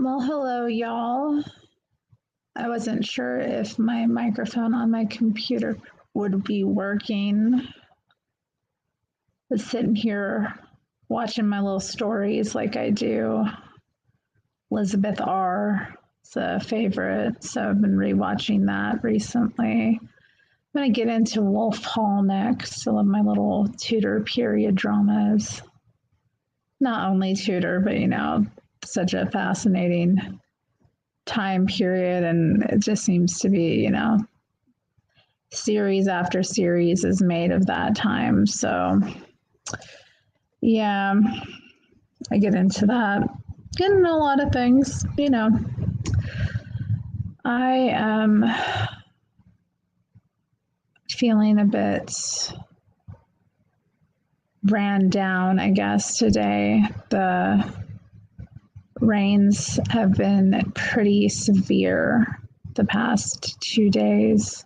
Well, hello, y'all. I wasn't sure if my microphone on my computer would be working. I was sitting here watching my little stories like I do. Elizabeth R. is a favorite, so I've been rewatching that recently. I'm going to get into Wolf Hall next. I love my little Tudor period dramas. Not only Tudor, but such a fascinating time period, and it just seems to be, series after series is made of that time. So yeah, I get into that. Get into a lot of things. I am feeling a bit ran down, I guess, today. The rains have been pretty severe the past 2 days,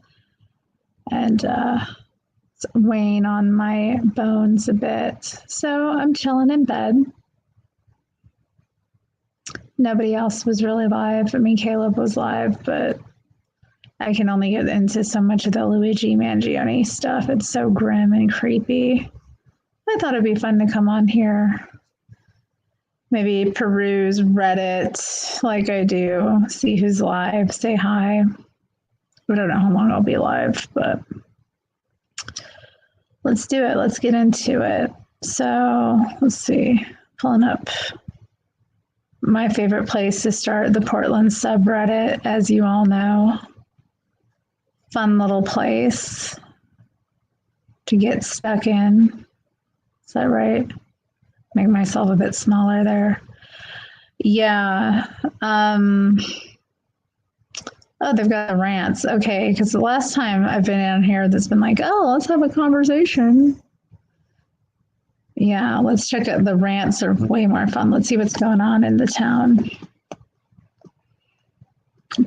and it's weighing on my bones a bit. So I'm chilling in bed. Nobody else was really live. I mean, Caleb was live, but I can only get into so much of the Luigi Mangione stuff. It's so grim and creepy. I thought it'd be fun to come on here, maybe peruse Reddit like I do, see who's live, say hi. I don't know how long I'll be live, but let's do it. Let's get into it. So let's see, pulling up my favorite place to start, the Portland subreddit, as you all know. Fun little place to get stuck in. Is that right? Make myself a bit smaller there. Yeah. Oh, they've got the rants. Okay, because the last time I've been on here, that's been like, oh, let's have a conversation. Yeah, let's check out the rants are way more fun. Let's see what's going on in the town.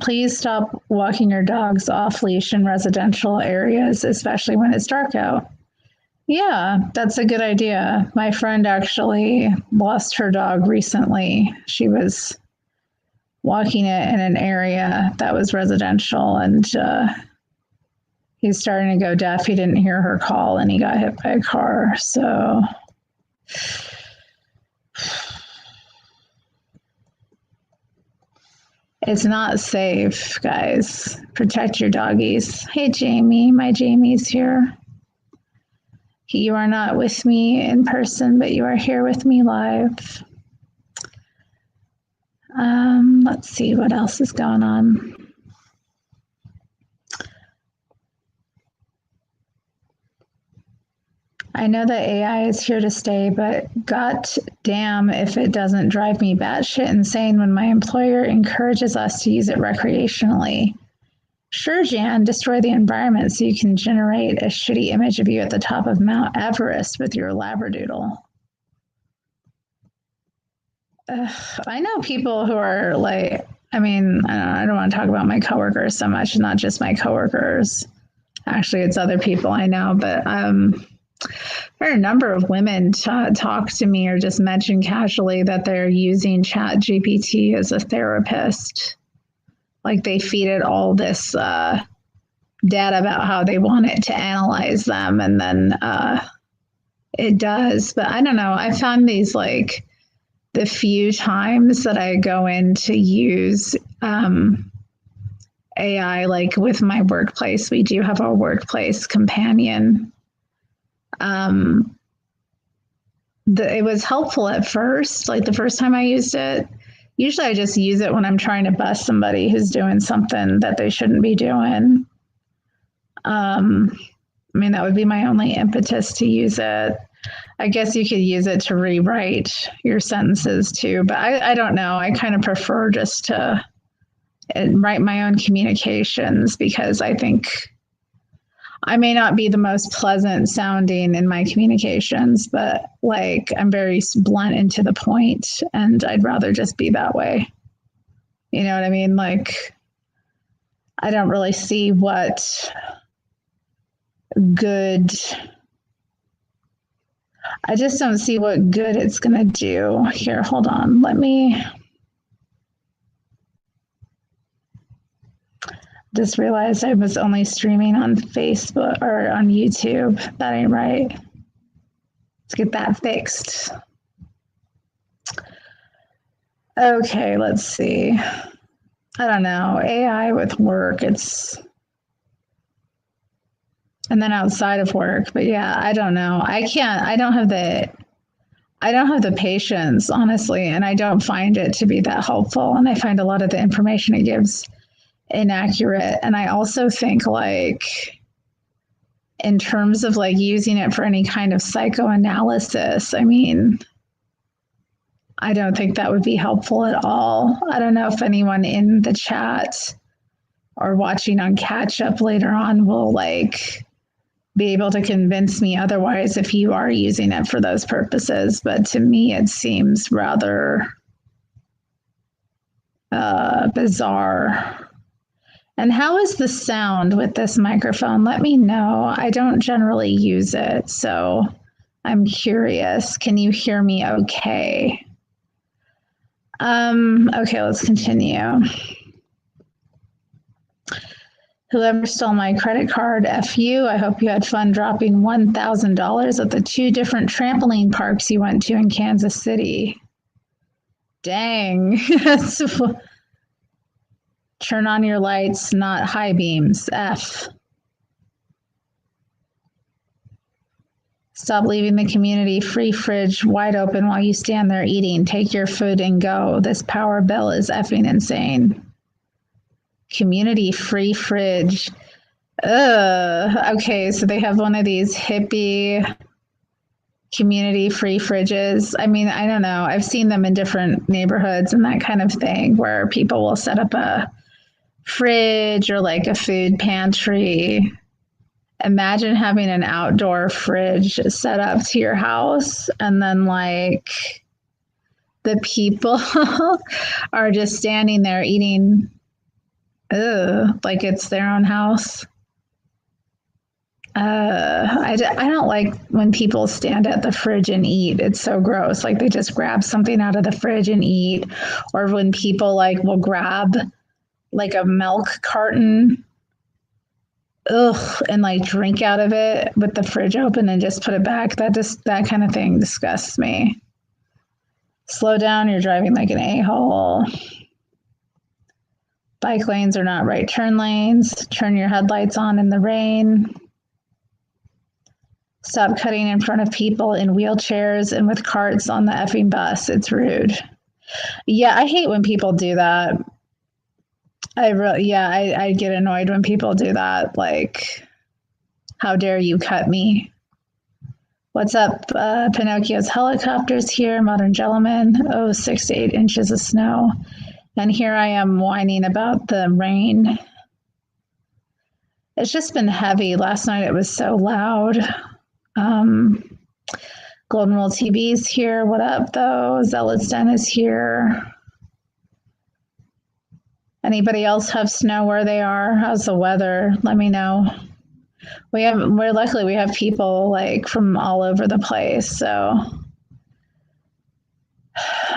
Please stop walking your dogs off leash in residential areas, especially when it's dark out. Yeah, that's a good idea. My friend actually lost her dog recently. She was walking it in an area that was residential, and he's starting to go deaf. He didn't hear her call, and he got hit by a car. So it's not safe, guys. Protect your doggies. Hey, Jamie. My Jamie's here. You are not with me in person, but you are here with me live. Let's see what else is going on. I know that AI is here to stay, but god damn if it doesn't drive me batshit insane when my employer encourages us to use it recreationally. Sure, Jan, destroy the environment so you can generate a shitty image of you at the top of Mount Everest with your Labradoodle. I know people who are like, I don't want to talk about my coworkers so much, not just my coworkers. Actually, it's other people I know, but there are a number of women talk to me or just mention casually that they're using ChatGPT as a therapist. Like they feed it all this data about how they want it to analyze them, and then it does. But I don't know. I found these like the few times that I go in to use AI, like with my workplace, we do have a workplace companion. It was helpful at first, like the first time I used it. Usually I just use it when I'm trying to bust somebody who's doing something that they shouldn't be doing. That would be my only impetus to use it. I guess you could use it to rewrite your sentences too, but I don't know. I kind of prefer just to write my own communications because I think I may not be the most pleasant sounding in my communications, but like I'm very blunt and to the point, and I'd rather just be that way. You know what I mean? Like, I don't really see what good, I just don't see what good it's going to do. Here, hold on. Let me Just realized I was only streaming on Facebook or on YouTube. That ain't right. Let's get that fixed. Okay, let's see. I don't know. AI with work, and then outside of work, but yeah, I don't know. I don't have the patience, honestly, and I don't find it to be that helpful. And I find a lot of the information it gives inaccurate. And I also think, like, in terms of like using it for any kind of psychoanalysis, I mean, I don't think that would be helpful at all. I don't know if anyone in the chat or watching on catch up later on will like be able to convince me otherwise if you are using it for those purposes. But to me, it seems rather bizarre. And how is the sound with this microphone? Let me know. I don't generally use it, so I'm curious. Can you hear me okay? Okay, let's continue. Whoever stole my credit card, F you. I hope you had fun dropping $1,000 at the 2 different trampoline parks you went to in Kansas City. Dang. Turn on your lights, not high beams. F. Stop leaving the community free fridge wide open while you stand there eating. Take your food and go. This power bill is effing insane. Community free fridge. Okay, so they have one of these hippie community free fridges. I mean, I don't know. I've seen them in different neighborhoods and that kind of thing where people will set up a fridge or like a food pantry. Imagine having an outdoor fridge set up to your house and then like the people are just standing there eating like it's their own house. I don't like when people stand at the fridge and eat. It's so gross. Like they just grab something out of the fridge and eat. Or when people like will grab like a milk carton, and like drink out of it with the fridge open and just put it back. That kind of thing disgusts me. Slow down, you're driving like an a-hole. Bike lanes are not right turn lanes. Turn your headlights on in the rain. Stop cutting in front of people in wheelchairs and with carts on the effing bus. It's rude. Yeah, I hate when people do that. I get annoyed when people do that. Like, how dare you cut me? What's up? Pinocchio's helicopters here, modern gentleman. 6 to 8 inches of snow. And here I am whining about the rain. It's just been heavy. Last night it was so loud. Golden Rule TV's here. What up, though? Zealot's Den is here. Anybody else have snow where they are? How's the weather? Let me know. We're luckily we have people like from all over the place. So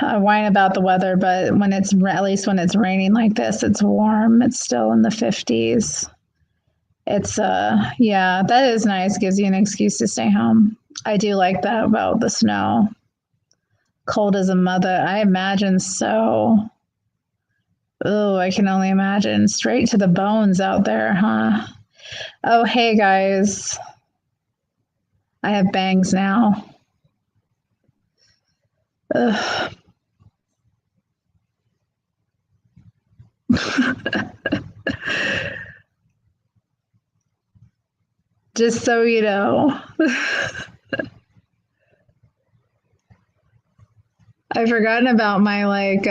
I whine about the weather, but when it's at least when it's raining like this, it's warm. It's still in the 50s. It's yeah, that is nice. Gives you an excuse to stay home. I do like that about the snow. Cold as a mother. I imagine so. Oh, I can only imagine. Straight to the bones out there, huh? Oh, hey guys. I have bangs now. Ugh. Just so you know. I've forgotten about my like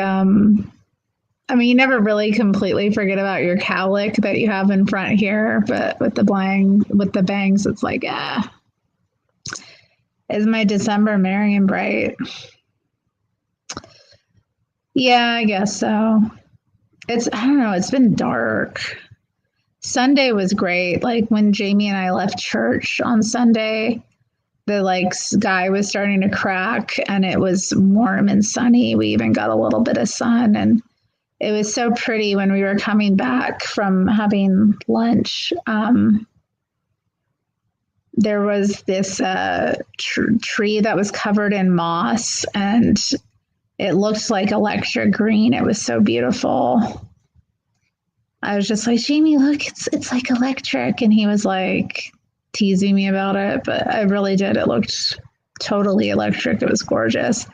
I mean, you never really completely forget about your cowlick that you have in front here, but with the bangs, it's like, is my December merry and bright? Yeah, I guess so. I don't know, it's been dark. Sunday was great. Like when Jamie and I left church on Sunday, the like sky was starting to crack and it was warm and sunny. We even got a little bit of sun and it was so pretty when we were coming back from having lunch. There was this tree that was covered in moss, and it looked like electric green. It was so beautiful. I was just like, Jamie, look, it's like electric. And he was like teasing me about it, but I really did. It looked totally electric. It was gorgeous.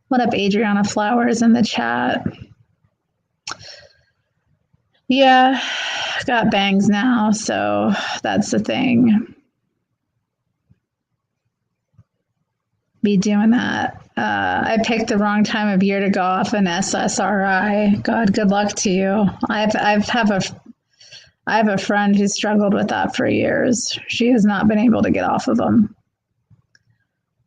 What up, Adriana Flowers in the chat? Yeah, got bangs now, so that's the thing. Be doing that. I picked the wrong time of year to go off an SSRI. God, good luck to you. I have a friend who struggled with that for years. She has not been able to get off of them.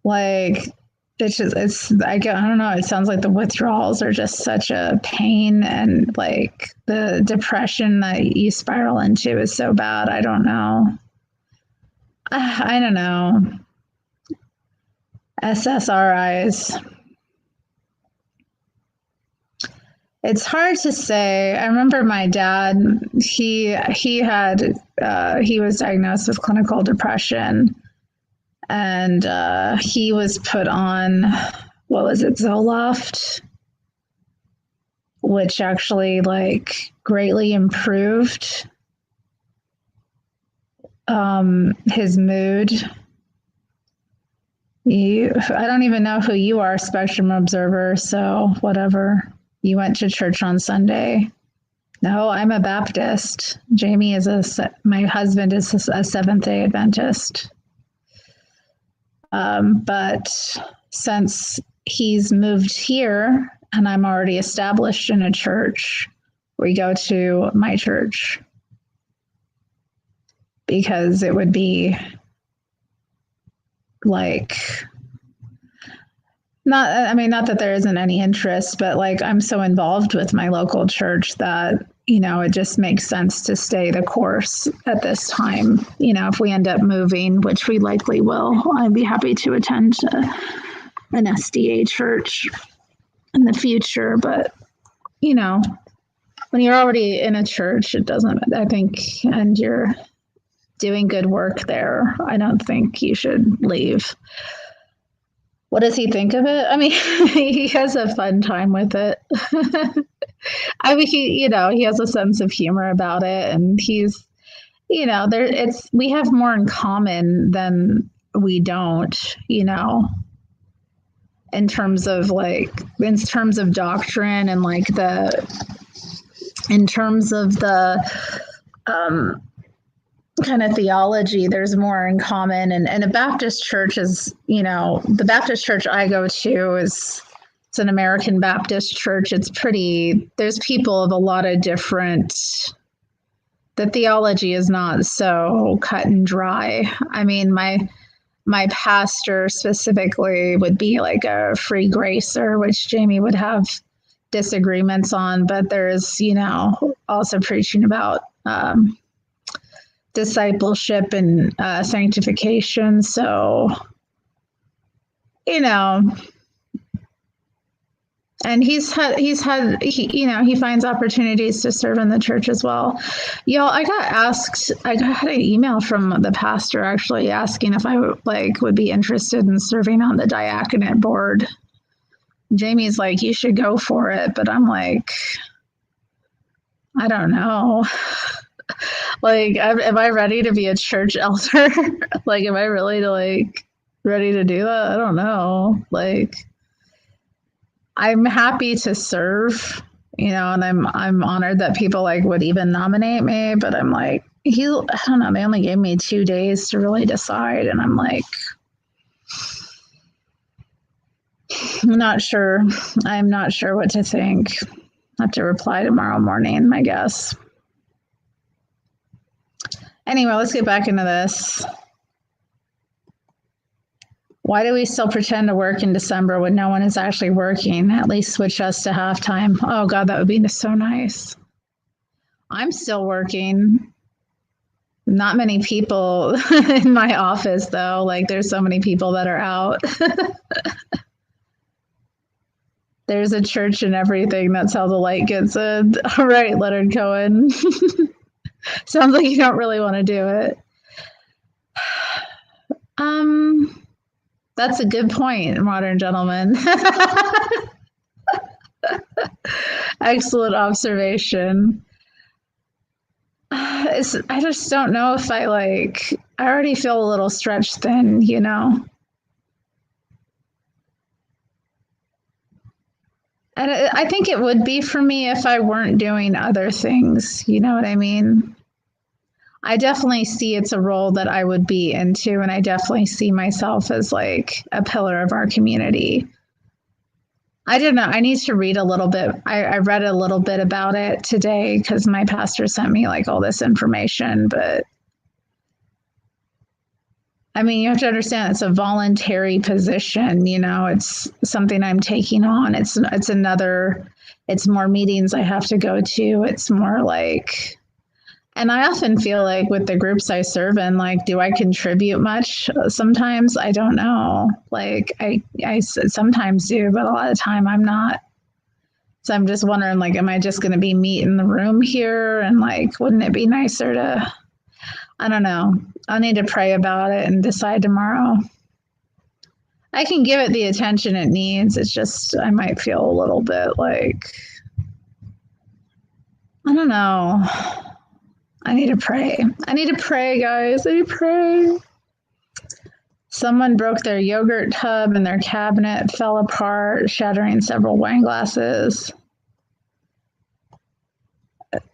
Like, I don't know. It sounds like the withdrawals are just such a pain, and like the depression that you spiral into is so bad. I don't know. I don't know. SSRIs. It's hard to say. I remember my dad, he was diagnosed with clinical depression, and he was put on, what was it, Zoloft, which actually like greatly improved his mood. I don't even know who you are, Spectrum Observer, so whatever. You went to church on Sunday. No, I'm a Baptist. Jamie is my husband is a Seventh-day Adventist. But since he's moved here and I'm already established in a church, we go to my church because it would be like, not that there isn't any interest, but like I'm so involved with my local church that, it just makes sense to stay the course at this time. If we end up moving, which we likely will, I'd be happy to attend an SDA church in the future. But, when you're already in a church, it doesn't, I think, and you're doing good work there, I don't think you should leave. What does he think of it? I mean, he has a fun time with it. I mean, he has a sense of humor about it, and he's, we have more in common than we don't, in terms of doctrine and like in terms of the, kind of theology, there's more in common. And a Baptist church is, the Baptist church I go to it's an American Baptist church. There's people of a lot of different, the theology is not so cut and dry. I mean, my pastor specifically would be like a free gracer, which Jamie would have disagreements on, but there's, also preaching about, discipleship and sanctification. So, and he finds opportunities to serve in the church as well. Y'all, I had an email from the pastor actually asking if I would be interested in serving on the diaconate board. Jamie's like, you should go for it. But I'm like, I don't know. Like, am I ready to be a church elder? Like, am I really ready to do that? I don't know. Like, I'm happy to serve, and I'm honored that people would even nominate me. But I'm like, I don't know. They only gave me 2 days to really decide, and I'm like, I'm not sure what to think. I have to reply tomorrow morning, I guess. Anyway, let's get back into this. Why do we still pretend to work in December when no one is actually working? At least switch us to halftime. Oh, God, that would be so nice. I'm still working. Not many people in my office, though. Like, there's so many people that are out. There's a church and everything. That's how the light gets in. All right, Leonard Cohen. Sounds like you don't really want to do it. That's a good point, modern gentleman. Excellent observation. I just don't know if I already feel a little stretched thin, you know? And I think it would be for me if I weren't doing other things. You know what I mean? I definitely see it's a role that I would be into, and I definitely see myself as like a pillar of our community. I don't know. I need to read a little bit. I read a little bit about it today because my pastor sent me like all this information. But I mean, you have to understand it's a voluntary position. You know, it's something I'm taking on. It's more meetings I have to go to. It's more like, and I often feel like with the groups I serve in, like, do I contribute much? Sometimes I don't know. Like I sometimes do, but a lot of the time I'm not. So I'm just wondering, like, am I just going to be meat in the room here? And like, wouldn't it be nicer to, I don't know. I'll need to pray about it and decide tomorrow. I can give it the attention it needs. It's just, I might feel a little bit like, I don't know. I need to pray. I need to pray, guys. I need to pray. Someone broke their yogurt tub and their cabinet fell apart, shattering several wine glasses.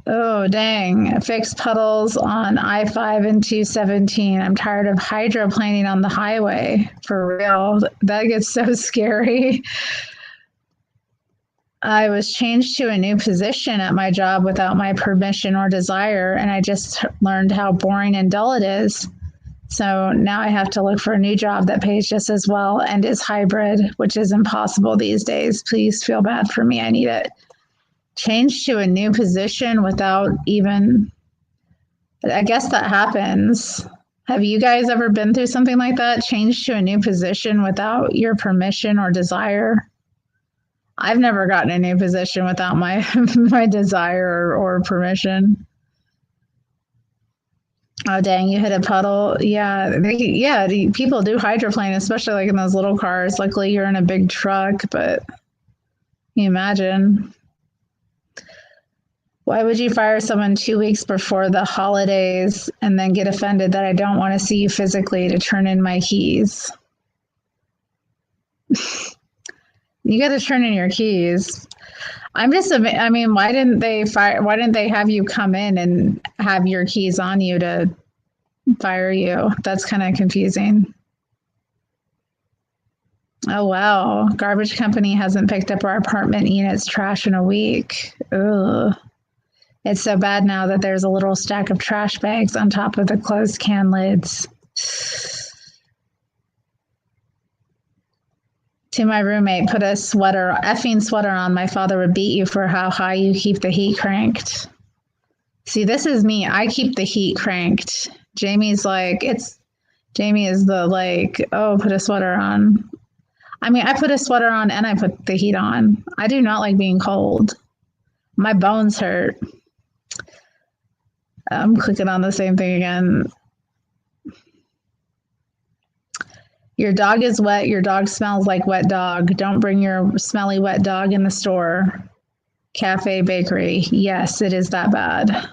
Oh, dang. Fixed puddles on I-5 and 217. I'm tired of hydroplaning on the highway. For real. That gets so scary. I was changed to a new position at my job without my permission or desire, and I just learned how boring and dull it is. So now I have to look for a new job that pays just as well and is hybrid, which is impossible these days. Please feel bad for me. I need it. Changed to a new position without even, I guess that happens. Have you guys ever been through something like that? Changed to a new position without your permission or desire? I've never gotten a new position without my my desire or permission. Oh dang! You hit a puddle. Yeah, people do hydroplane, especially like in those little cars. Luckily, you're in a big truck, but can you imagine? Why would you fire someone 2 weeks before the holidays and then get offended that I don't want to see you physically to turn in my keys? You got to turn in your keys. I mean, why didn't they have you come in and have your keys on you to fire you? That's kind of confusing. Oh, wow. Garbage company hasn't picked up our apartment unit's trash in a week. Ugh. It's so bad now that there's a little stack of trash bags on top of the closed can lids. To my roommate, put a effing sweater on. My father would beat you for how high you keep the heat cranked. See, this is me. I keep the heat cranked. Jamie is the like, oh, put a sweater on. I mean, I put a sweater on and I put the heat on. I do not like being cold. My bones hurt. I'm clicking on the same thing again. Your dog is wet. Your dog smells like wet dog. Don't bring your smelly wet dog in the store. Cafe, bakery. Yes, it is that bad.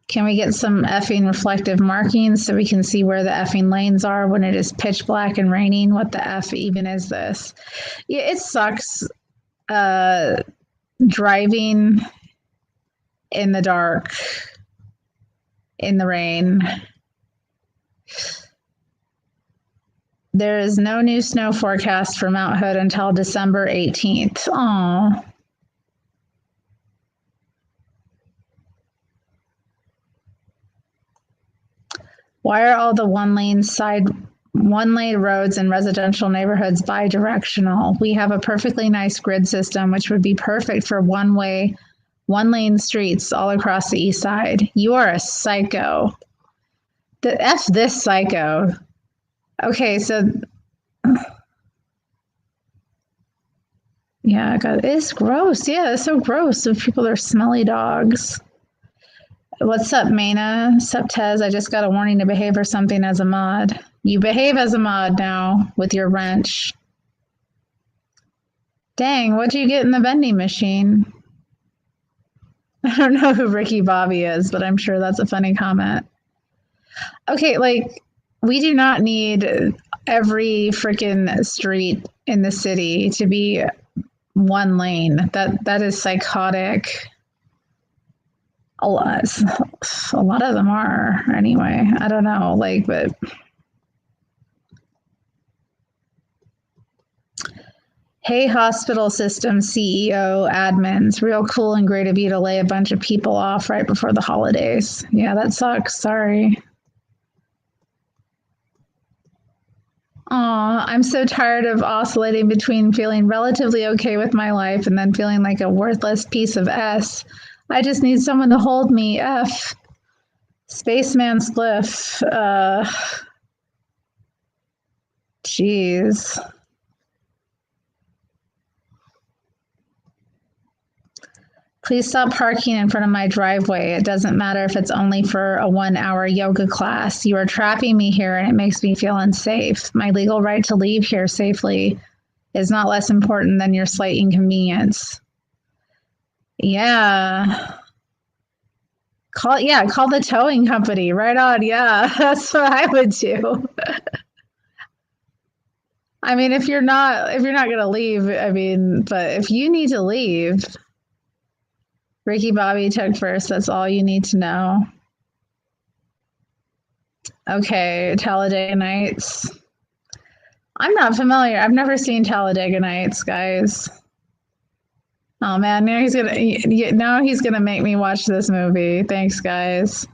Can we get some effing reflective markings so we can see where the effing lanes are when it is pitch black and raining? What the F even is this? Yeah, it sucks driving in the dark, in the rain. There is no new snow forecast for Mount Hood until December 18th. Aww. Why are all the one-lane roads in residential neighborhoods bi-directional? We have a perfectly nice grid system, which would be perfect for one-lane streets all across the east side. You are a psycho. The F this psycho. Okay, so Yeah, God, it's gross. Yeah, it's so gross if people are smelly dogs. What's up, Mana? Sup, Tez? I just got a warning to behave or something as a mod. You behave as a mod now with your wrench. Dang, what'd you get in the vending machine? I don't know who Ricky Bobby is, but I'm sure that's a funny comment. Okay, like, we do not need every freaking street in the city to be one lane. That is psychotic. A lot of them are anyway. I don't know, like, but hey, hospital system CEO admins, real cool and great of you to lay a bunch of people off right before the holidays. Yeah, that sucks. Sorry. Aw, I'm so tired of oscillating between feeling relatively okay with my life and then feeling like a worthless piece of S. I just need someone to hold me. F. Spaceman Spliff. Jeez. Please stop parking in front of my driveway. It doesn't matter if it's only for a 1 hour yoga class. You are trapping me here and it makes me feel unsafe. My legal right to leave here safely is not less important than your slight inconvenience. Yeah. Call the towing company. Right on. Yeah, that's what I would do. I mean, if you're not gonna leave, I mean, but if you need to leave, Ricky Bobby took first. That's all you need to know. Okay, Talladega Nights. I'm not familiar. I've never seen Talladega Nights, guys. Oh man, now he's gonna make me watch this movie. Thanks, guys.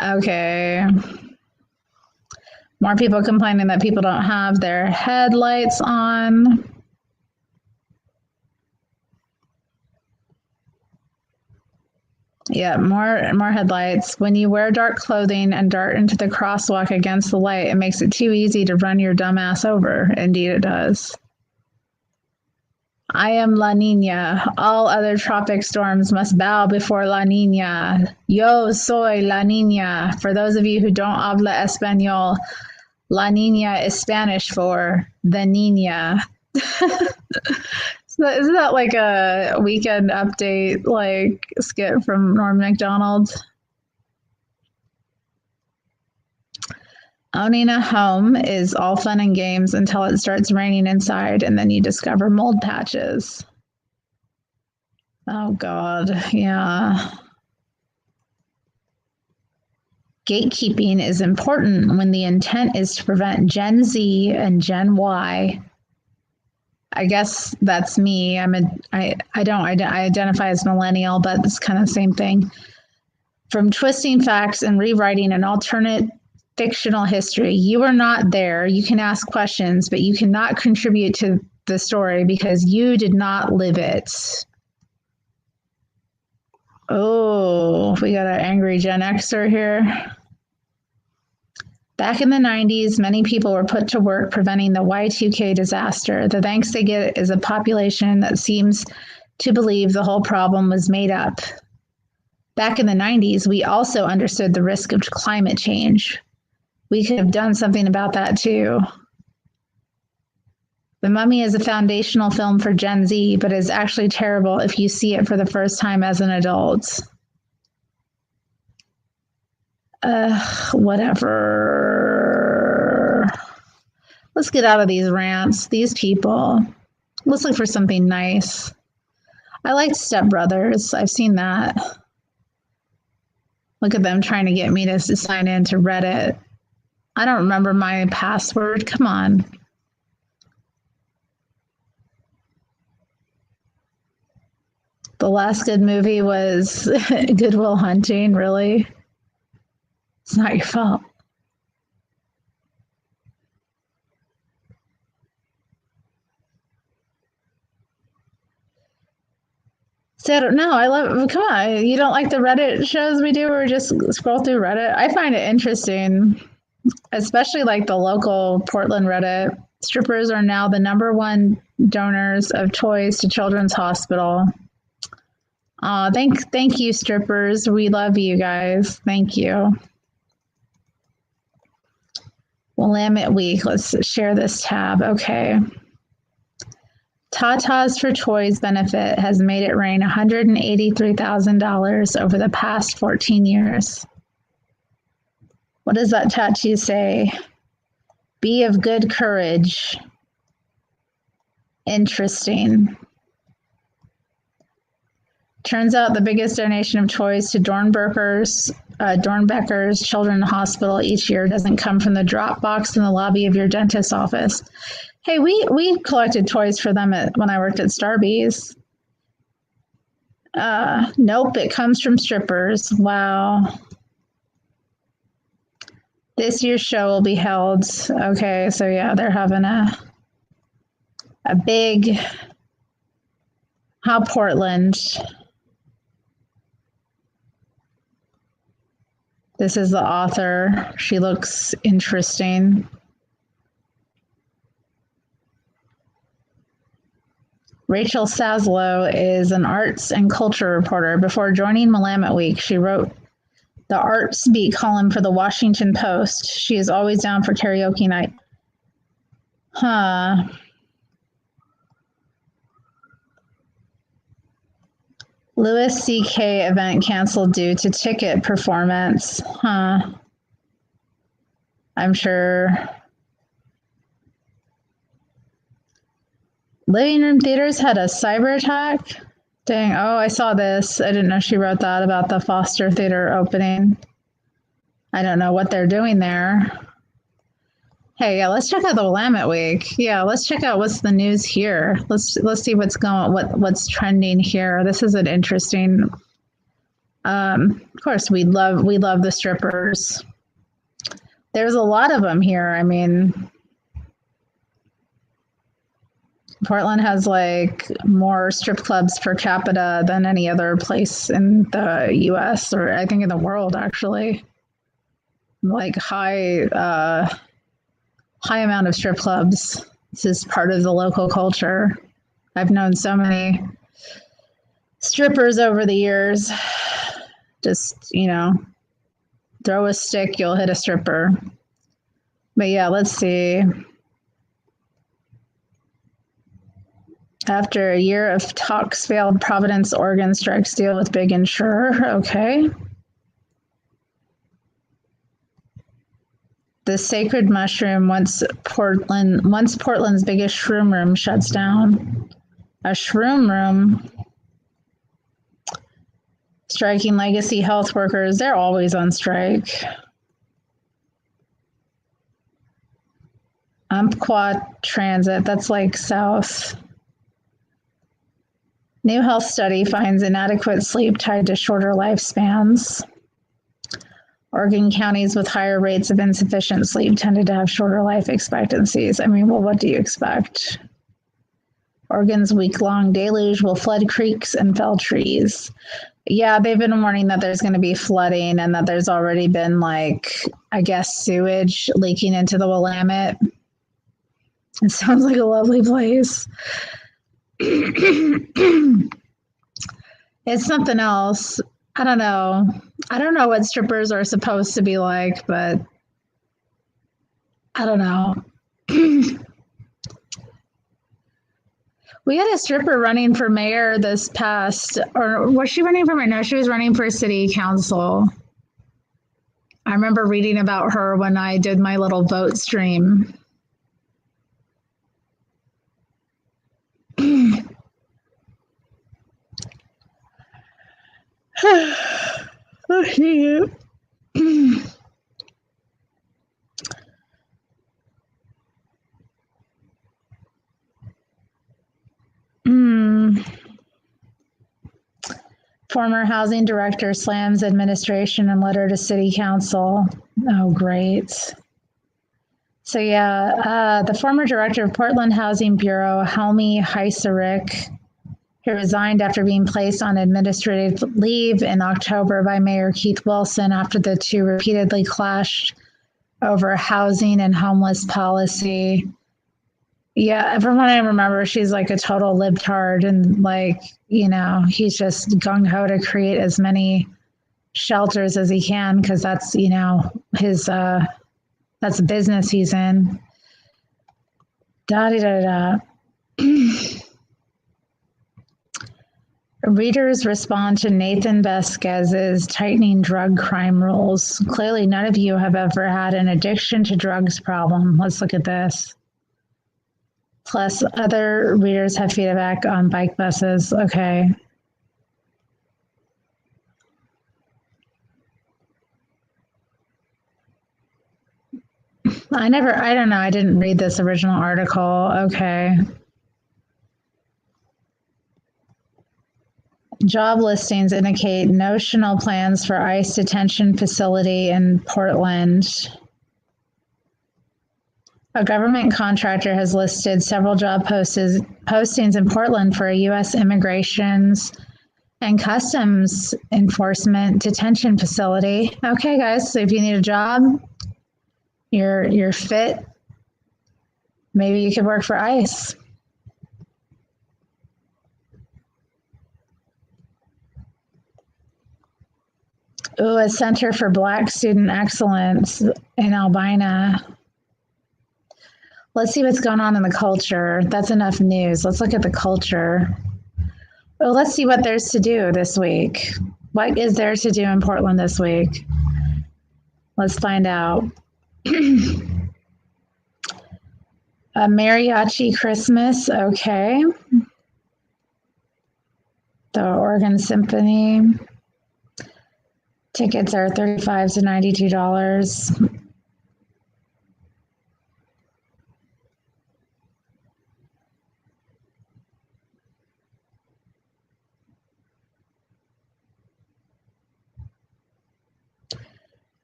Okay. More people complaining that people don't have their headlights on. Yeah, more headlights. When you wear dark clothing and dart into the crosswalk against the light, it makes it too easy to run your dumb ass over. Indeed, it does. I am La Nina. All other tropic storms must bow before La Nina. Yo soy La Nina. For those of you who don't habla español, La Nina is Spanish for the Nina. So isn't that like a weekend update like skit from Norm Macdonald? Owning a home is all fun and games until it starts raining inside and then you discover mold patches. Oh God, yeah. Gatekeeping is important when the intent is to prevent Gen Z and Gen Y. I guess that's me. I identify as millennial, but it's kind of the same thing. From twisting facts and rewriting an alternate fictional history. You are not there. You can ask questions, but you cannot contribute to the story because you did not live it. Oh, we got an angry Gen Xer here. Back in the 90s, many people were put to work preventing the Y2K disaster. The thanks they get is a population that seems to believe the whole problem was made up. Back in the 90s, we also understood the risk of climate change. We could have done something about that too. The Mummy is a foundational film for Gen Z, but is actually terrible if you see it for the first time as an adult. Whatever. Let's get out of these rants. These people. Let's look for something nice. I liked Step Brothers. I've seen that. Look at them trying to get me to sign in to Reddit. I don't remember my password. Come on. The last good movie was Good Will Hunting, really? It's not your fault. So I don't know. I love. Come on, you don't like the Reddit shows we do, or just scroll through Reddit? I find it interesting. especially like the local Portland Reddit. Strippers are now the #1 donors of toys to Children's Hospital. Thank you, strippers. We love you guys. Thank you. Willamette Week. Let's share this tab. Okay. Tatas for Toys benefit has made it rain $183,000 over the past 14 years. What does that tattoo say? Be of good courage. Interesting. Turns out the biggest donation of toys to Dornbecker's Children's Hospital each year doesn't come from the drop box in the lobby of your dentist's office. Hey, we collected toys for them when I worked at Starbucks. Nope, it comes from strippers. Wow. This year's show will be held. Okay, so yeah, they're having a big Portland. This is the author. She looks interesting. Rachel Saslow is an arts and culture reporter. Before joining Willamette Week, she wrote the Arts Beat column for the Washington Post. She is always down for karaoke night. Huh. Louis C.K. event canceled due to ticket performance. Huh. I'm sure. Living Room Theaters had a cyber attack. Dang. Oh, I saw this. I didn't know she wrote that about the Foster Theater opening. I don't know what they're doing there. Hey, yeah, let's check out the Willamette Week. Yeah, let's check out what's the news here. Let's see what's trending here. This is an interesting. Of course, we love the strippers. There's a lot of them here. I mean, Portland has like more strip clubs per capita than any other place in the U.S. or I think in the world, actually. Like high amount of strip clubs. This is part of the local culture. I've known so many strippers over the years. Just, throw a stick, you'll hit a stripper. But yeah, let's see. After a year of talks failed, Providence, Oregon strikes deal with big insurer. Okay. The Sacred Mushroom, once Portland's biggest shroom room, shuts down. A shroom room. Striking legacy health workers. They're always on strike. Umpqua Transit. That's like south. New health study finds inadequate sleep tied to shorter lifespans. Oregon counties with higher rates of insufficient sleep tended to have shorter life expectancies. I mean, well, what do you expect? Oregon's week-long deluge will flood creeks and fell trees. Yeah, they've been warning that there's going to be flooding and that there's already been, I guess, sewage leaking into the Willamette. It sounds like a lovely place. It's something else. I don't know. I don't know what strippers are supposed to be like, but I don't know. We had a stripper running for mayor this past, or was she running for mayor? No, she was running for city council. I remember reading about her when I did my little vote stream. Oh, shit. Former housing director slams administration in letter to city council. Oh, great. So yeah, the former director of Portland Housing Bureau, Helmi Heiserich, who resigned after being placed on administrative leave in October by Mayor Keith Wilson after the two repeatedly clashed over housing and homeless policy. Yeah, from what I remember, she's like a total libtard, and like, he's just gung ho to create as many shelters as he can because that's, his that's the business he's in. Da da da da. Readers respond to Nathan Vasquez's tightening drug crime rules. Clearly, none of you have ever had an addiction to drugs problem. Let's look at this. Plus, other readers have feedback on bike buses. Okay. I don't know. I didn't read this original article. Okay. Job listings indicate notional plans for ICE detention facility in Portland. A government contractor has listed several job postings in Portland for a U.S. Immigrations and Customs Enforcement detention facility. Okay, guys, so if you need a job, you're fit, maybe you could work for ICE. Ooh, a Center for Black Student Excellence in Albina. Let's see what's going on in the culture. That's enough news. Let's look at the culture. Well, let's see what there's to do this week. What is there to do in Portland this week? Let's find out. A mariachi Christmas, okay. The Oregon Symphony. Tickets are $35 to $92.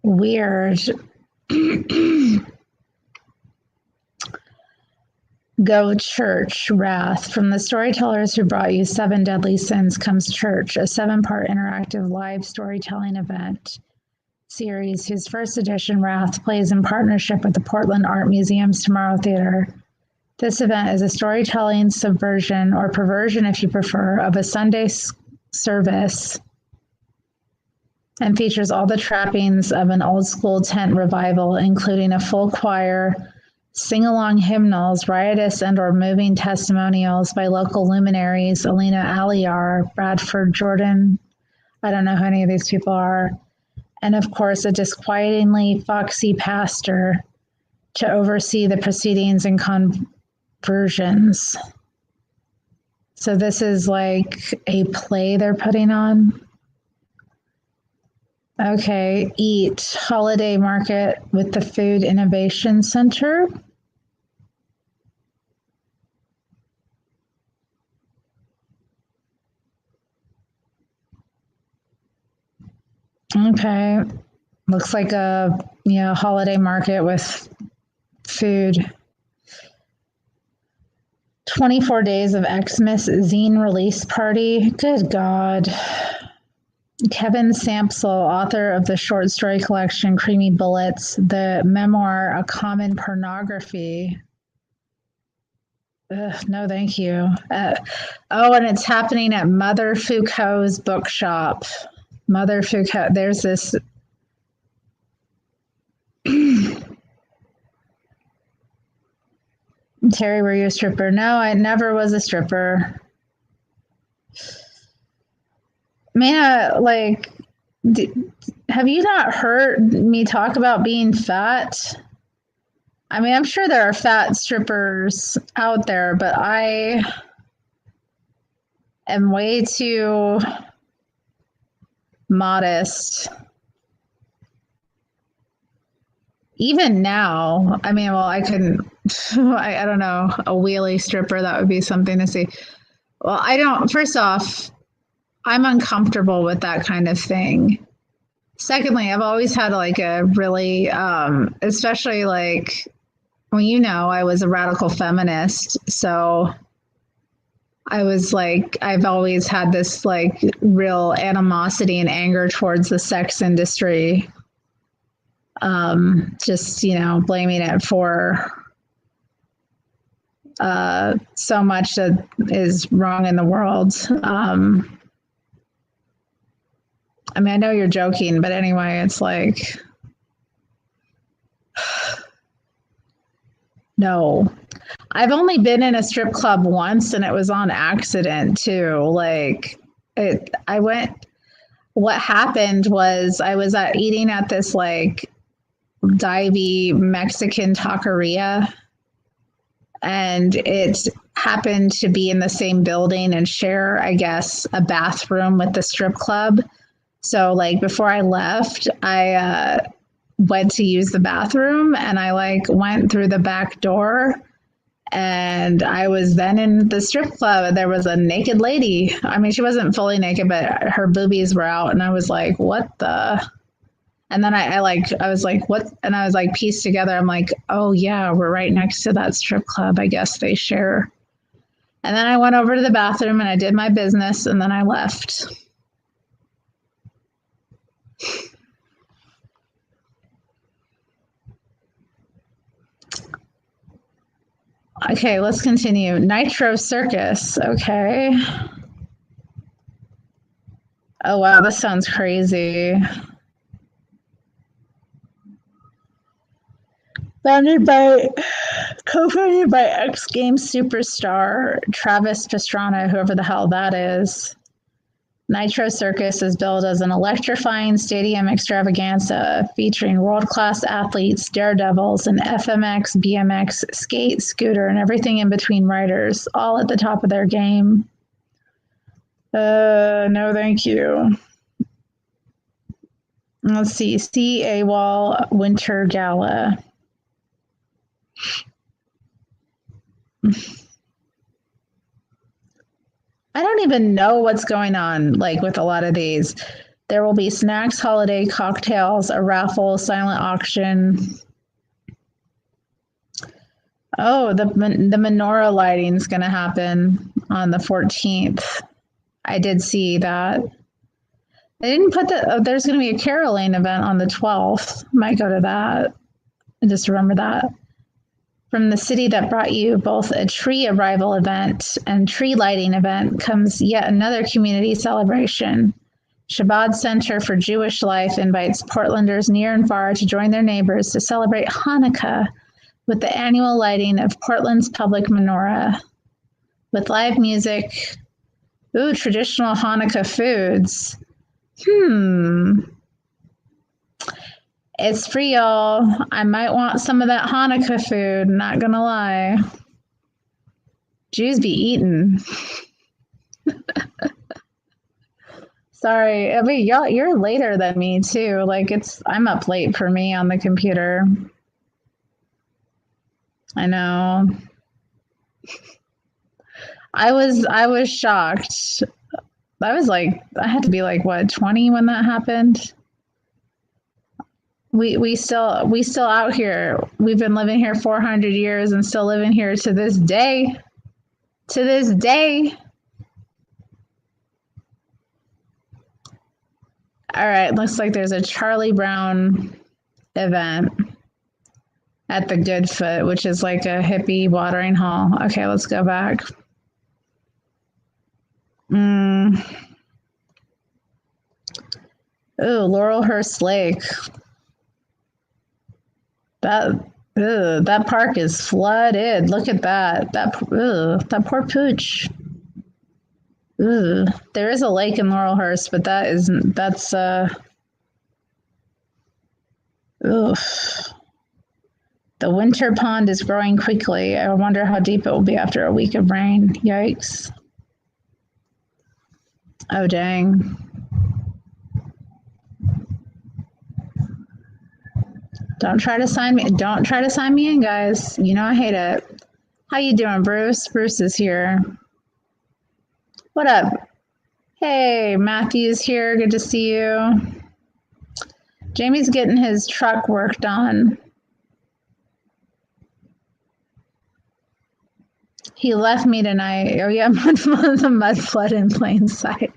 Weird. Go Church, Wrath. From the storytellers who brought you Seven Deadly Sins comes Church, a 7-part interactive live storytelling event series whose first edition, Wrath, plays in partnership with the Portland Art Museum's Tomorrow Theater. This event is a storytelling subversion, or perversion if you prefer, of a Sunday service and features all the trappings of an old school tent revival, including a full choir, sing-along hymnals, riotous and or moving testimonials by local luminaries, Alina Aliar, Bradford Jordan, I don't know who any of these people are, and of course a disquietingly foxy pastor to oversee the proceedings and conversions. So this is like a play they're putting on. Okay, Eat, holiday market with the Food Innovation Center. Okay, looks like a holiday market with food. 24 days of Xmas zine release party. Good God. Kevin Sampsell, author of the short story collection Creamy Bullets, the memoir A Common Pornography. Ugh, no, thank you. And it's happening at Mother Foucault's bookshop. Mother Foucault, there's this. Terry, were you a stripper? No, I never was a stripper. Mana, have you not heard me talk about being fat? I mean, I'm sure there are fat strippers out there, but I am way too modest. Even now, I mean, well, I couldn't, I don't know, a wheelie stripper, that would be something to see. Well, first off, I'm uncomfortable with that kind of thing. Secondly, I've always had like a really, especially like, well, I was a radical feminist. So I was like, I've always had this like real animosity and anger towards the sex industry. Just, blaming it for so much that is wrong in the world. I mean, I know you're joking, but anyway, it's like, no. I've only been in a strip club once, and it was on accident too. What happened was I was eating at this like divey Mexican taqueria, and it happened to be in the same building and share, I guess, a bathroom with the strip club. So like before I left, I went to use the bathroom, and I like went through the back door, and I was then in the strip club, and there was a naked lady. I mean, she wasn't fully naked, but her boobies were out, and I was like, what the? And then I was like, what? And I was like, pieced together. I'm like, oh yeah, we're right next to that strip club. I guess they share. And then I went over to the bathroom and I did my business, and then I left. Okay, let's continue. Nitro Circus. Okay. Oh, wow, this sounds crazy. Co-founded by X Games superstar Travis Pastrana, whoever the hell that is. Nitro Circus is billed as an electrifying stadium extravaganza featuring world-class athletes, daredevils, and FMX, BMX, skate, scooter, and everything in between riders, all at the top of their game. No, thank you. Let's see. CAWAL Winter Gala. I don't even know what's going on, like with a lot of these. There will be snacks, holiday cocktails, a raffle, silent auction. Oh, the menorah lighting is going to happen on the 14th. I did see that. They didn't put there's going to be a caroling event on the 12th. Might go to that. Just remember that. From the city that brought you both a tree arrival event and tree lighting event comes yet another community celebration. Shabbat Center for Jewish Life invites Portlanders near and far to join their neighbors to celebrate Hanukkah with the annual lighting of Portland's public menorah. With live music, traditional Hanukkah foods. It's free, y'all. I might want some of that Hanukkah food, not gonna lie. Jews be eating. Sorry. I mean, y'all, you're later than me too. Like I'm up late for me on the computer. I know. I was shocked. I had to be like, what, 20 when that happened? We still out here. We've been living here 400 years and still living here to this day. To this day. All right, looks like there's a Charlie Brown event at the Goodfoot, which is like a hippie watering hole. Okay, let's go back. Ooh, Laurelhurst Lake. That park is flooded. Look at that. That poor pooch. There is a lake in Laurelhurst, but that's The winter pond is growing quickly. I wonder how deep it will be after a week of rain. Yikes. Oh, dang. Don't try to sign me in, guys. You know I hate it. How you doing, Bruce? Bruce is here. What up? Hey, Matthew's here. Good to see you. Jamie's getting his truck worked on. He left me tonight. Oh yeah, the mud flood in plain sight.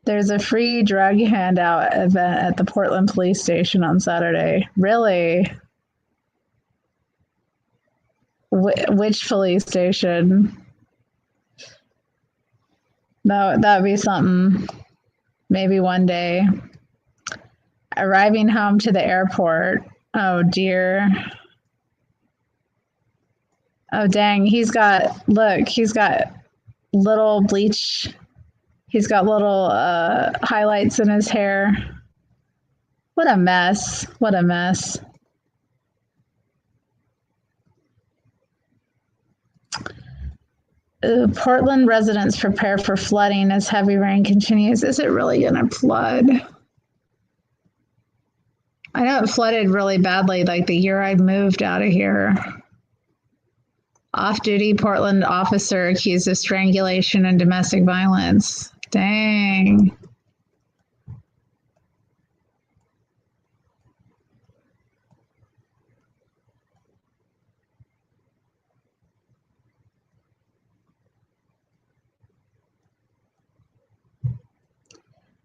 There's a free drug handout event at the Portland Police Station on Saturday. Really? Which police station? No, that'd be something. Maybe one day. Arriving home to the airport. Oh, dear. Oh, dang. He's got little bleach. He's got little highlights in his hair. What a mess. What a mess. Portland residents prepare for flooding as heavy rain continues. Is it really going to flood? I know it flooded really badly like the year I moved out of here. Off-duty Portland officer accused of strangulation and domestic violence. Dang.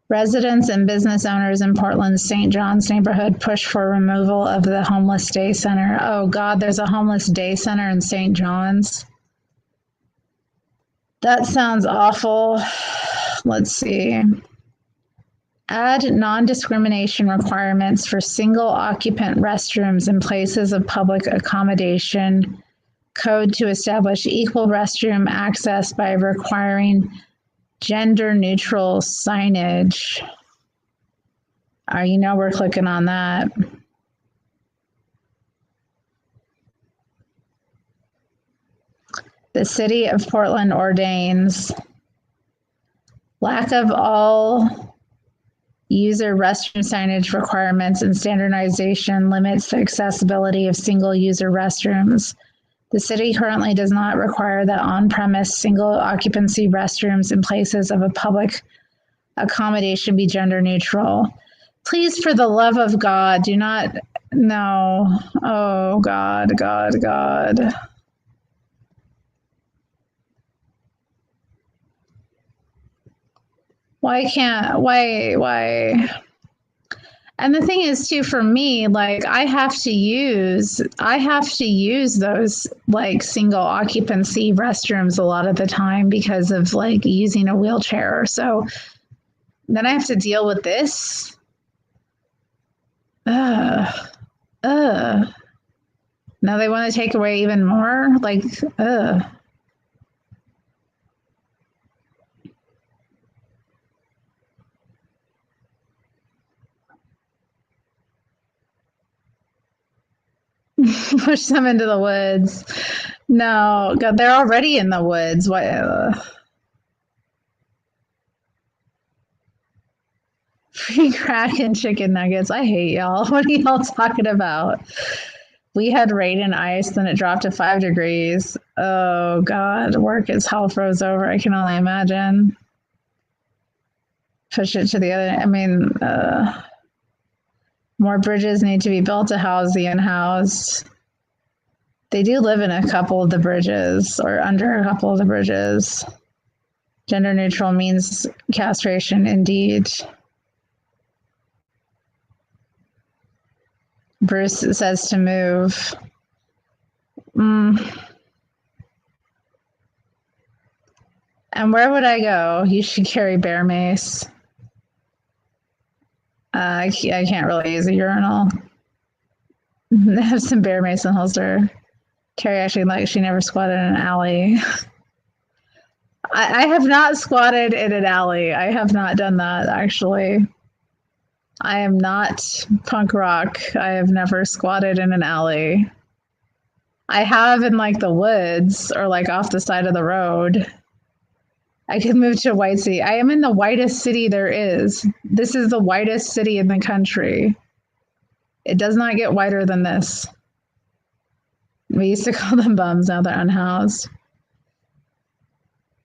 Residents and business owners in Portland's St. John's neighborhood push for removal of the homeless day center. Oh, God, there's a homeless day center in St. John's. That sounds awful. Let's see. Add non-discrimination requirements for single-occupant restrooms in places of public accommodation. Code to establish equal restroom access by requiring gender-neutral signage. You know we're clicking on that. The city of Portland ordains lack of all user restroom signage requirements and standardization limits the accessibility of single-user restrooms. The city currently does not require that on-premise single-occupancy restrooms in places of a public accommodation be gender-neutral. Please, for the love of God, do not. No. Oh, God, God, God. Why? And the thing is too, for me, like I have to use those like single occupancy restrooms a lot of the time because of like using a wheelchair. So then I have to deal with this. Now they want to take away even more, like push them into the woods. No, God, they're already in the woods. What? Free crack and chicken nuggets. I hate y'all. What are y'all talking about? We had rain and ice, then it dropped to 5 degrees. Oh, God. Work as hell froze over. I can only imagine. Push it to the other. I mean, more bridges need to be built to house the unhoused. They do live in a couple of the bridges or under a couple of the bridges. Gender neutral means castration, indeed. Bruce says to move. And where would I go? You should carry bear mace. I can't really use a urinal. Have some bear mace and holster. Carrie actually like she never squatted in an alley. I have not squatted in an alley. I have not done that actually. I am not punk rock. I have never squatted in an alley. I have in like the woods or like off the side of the road. I could move to White City. I am in the whitest city there is. This is the whitest city in the country. It does not get whiter than this. We used to call them bums, now they're unhoused.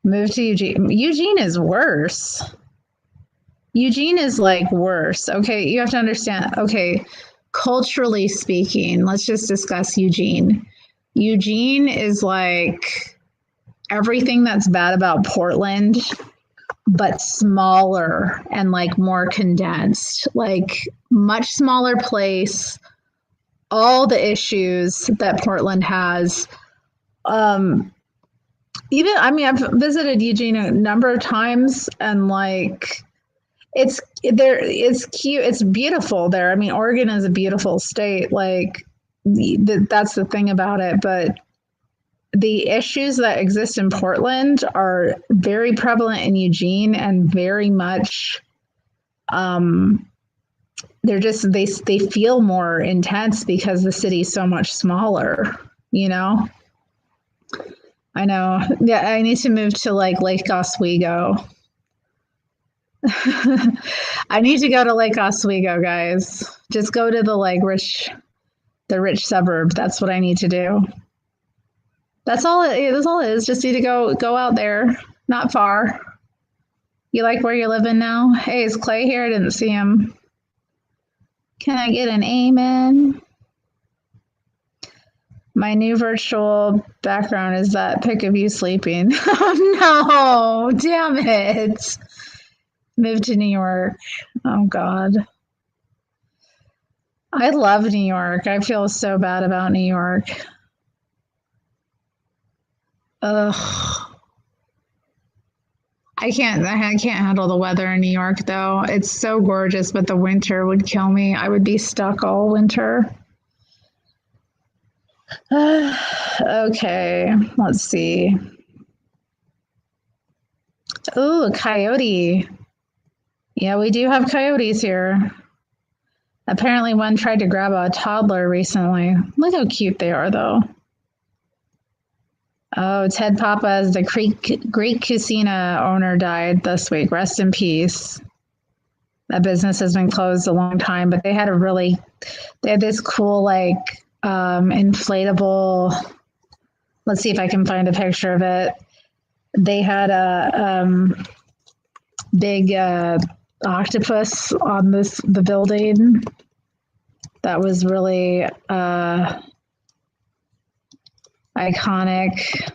Move to Eugene. Eugene is worse. Eugene is like worse. Okay, you have to understand. Okay, culturally speaking, let's just discuss Eugene. Eugene is like everything that's bad about Portland, but smaller and like more condensed, like much smaller place. All the issues that Portland has. Even, I mean, I've visited Eugene a number of times, and like it's there, it's cute, it's beautiful there. I mean, Oregon is a beautiful state. Like that's the thing about it, but the issues that exist in Portland are very prevalent in Eugene and very much they're just they feel more intense because the city's so much smaller, you know. I know. Yeah, I need to move to like Lake Oswego. I need to go to Lake Oswego, guys. Just go to the like the rich suburb. That's what I need to do. That's all it is. Just need to go out there. Not far. You like where you're living now? Hey, is Clay here? I didn't see him. Can I get an amen? My new virtual background is that pic of you sleeping. Oh no, damn it. Moved to New York. Oh God. I love New York. I feel so bad about New York. Ugh. I can't handle the weather in New York though. It's so gorgeous, but the winter would kill me. I would be stuck all winter. Okay, let's see. Oh, a coyote. Yeah, we do have coyotes here. Apparently one tried to grab a toddler recently. Look how cute they are though. Oh, Ted Papa's the Greek Cucina owner died this week. Rest in peace. That business has been closed a long time, but they had this cool like inflatable. Let's see if I can find a picture of it. They had a big octopus on the building. That was really iconic.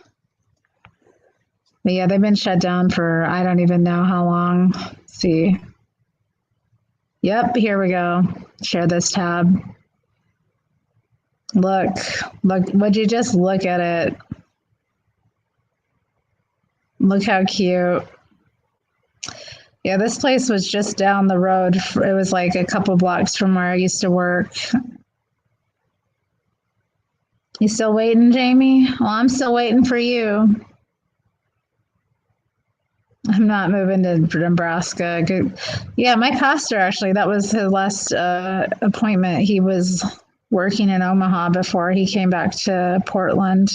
But yeah, they've been shut down for I don't even know how long. Let's see. Yep, here we go. Share this tab. Look, would you just look at it? Look how cute. Yeah, this place was just down the road. It was like a couple blocks from where I used to work. You still waiting, Jamie? Well, I'm still waiting for you. I'm not moving to Nebraska. Good. Yeah, my pastor actually, that was his last appointment. He was working in Omaha before he came back to Portland.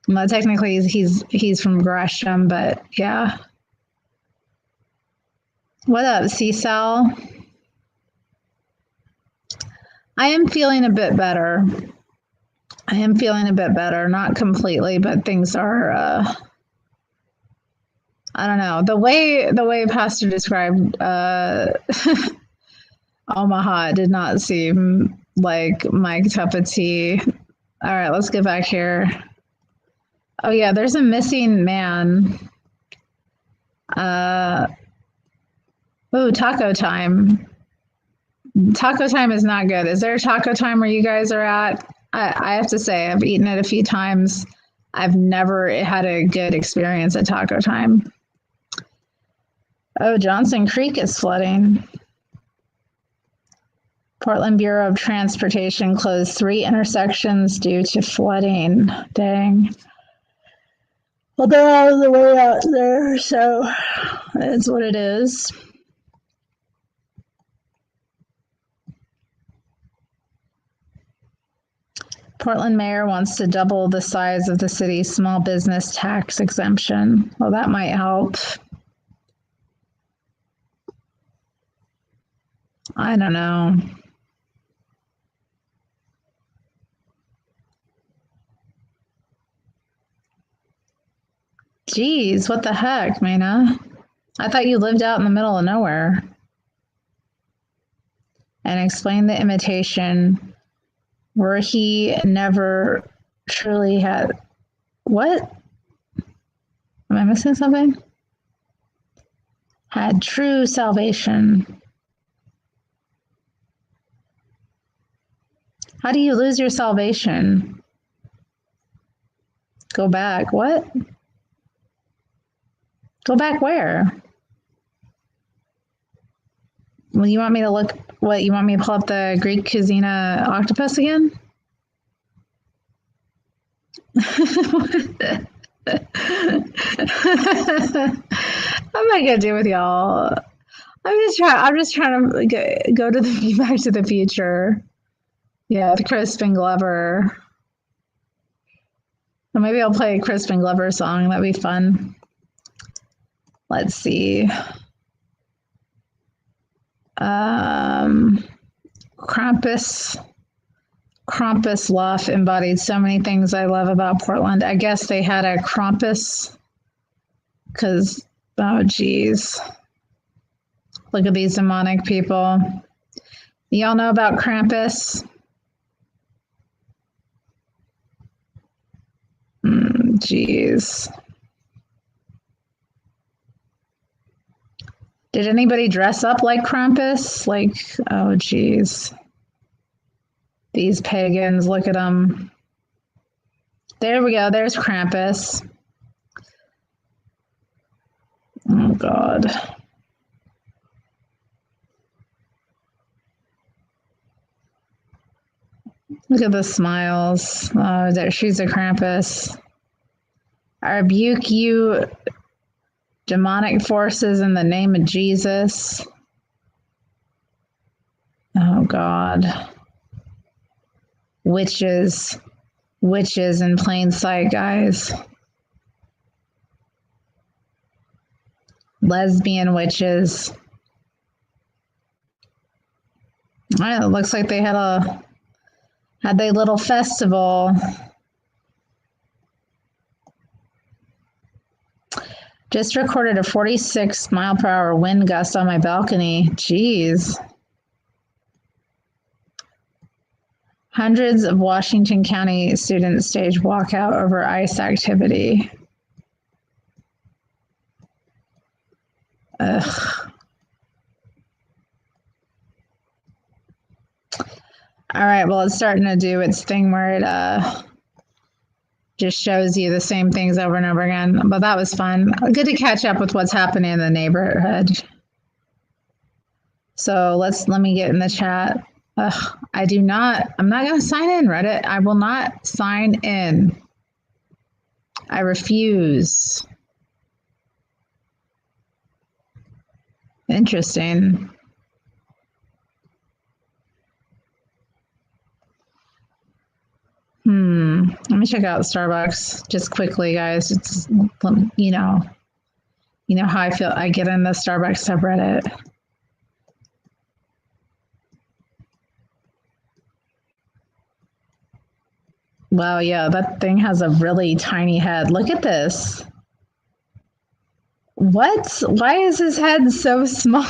Well, technically he's from Gresham, but yeah. What up, Cecil? I am feeling a bit better. Not completely, but things are I don't know. The way Pastor described Omaha did not seem like my cup of tea. All right, let's get back here. Oh yeah, there's a missing man. Taco time. Taco time is not good. Is there a taco time where you guys are at? I have to say, I've eaten it a few times. I've never had a good experience at taco time. Oh, Johnson Creek is flooding. Portland Bureau of Transportation closed 3 intersections due to flooding. Dang. Well, they're out of the way out there, so it's what it is. Portland mayor wants to double the size of the city's small business tax exemption. Well, that might help. I don't know. Geez, what the heck, Maina? I thought you lived out in the middle of nowhere. And explain the imitation where he never truly had. What? Am I missing something? had true salvation. How do you lose your salvation? Go back. What? Go back where? Well, you want me to look, what, you want me to pull up the Greek Kazina octopus again? What am I gonna do with y'all? I'm just trying to go to the Back to the Future. Yeah, the Crispin Glover. Or maybe I'll play a Crispin Glover song. That'd be fun. Let's see. Krampus Luff embodied so many things I love about Portland. I guess they had a Krampus because, oh geez, look at these demonic people. Y'all know about Krampus? Geez. Did anybody dress up like Krampus? Like, oh geez. These pagans, look at them. There we go. There's Krampus. Oh, God. Look at the smiles. Oh, there, she's a Krampus. I rebuke you, demonic forces, in the name of Jesus. Oh, God. Witches in plain sight, guys. Lesbian witches. It looks like they had their little festival. Just recorded a 46 mile per hour wind gust on my balcony. Jeez. Hundreds of Washington County students stage walkout over ICE activity. Ugh. All right, well, it's starting to do its thing where it just shows you the same things over and over again. But that was fun. Good to catch up with what's happening in the neighborhood. So let me get in the chat. I'm not going to sign in, Reddit. I will not sign in. I refuse. Interesting. Let me check out Starbucks just quickly, guys. It's, you know how I feel. I get in the Starbucks subreddit. Wow, yeah, that thing has a really tiny head. Look at this. What? Why is his head so small?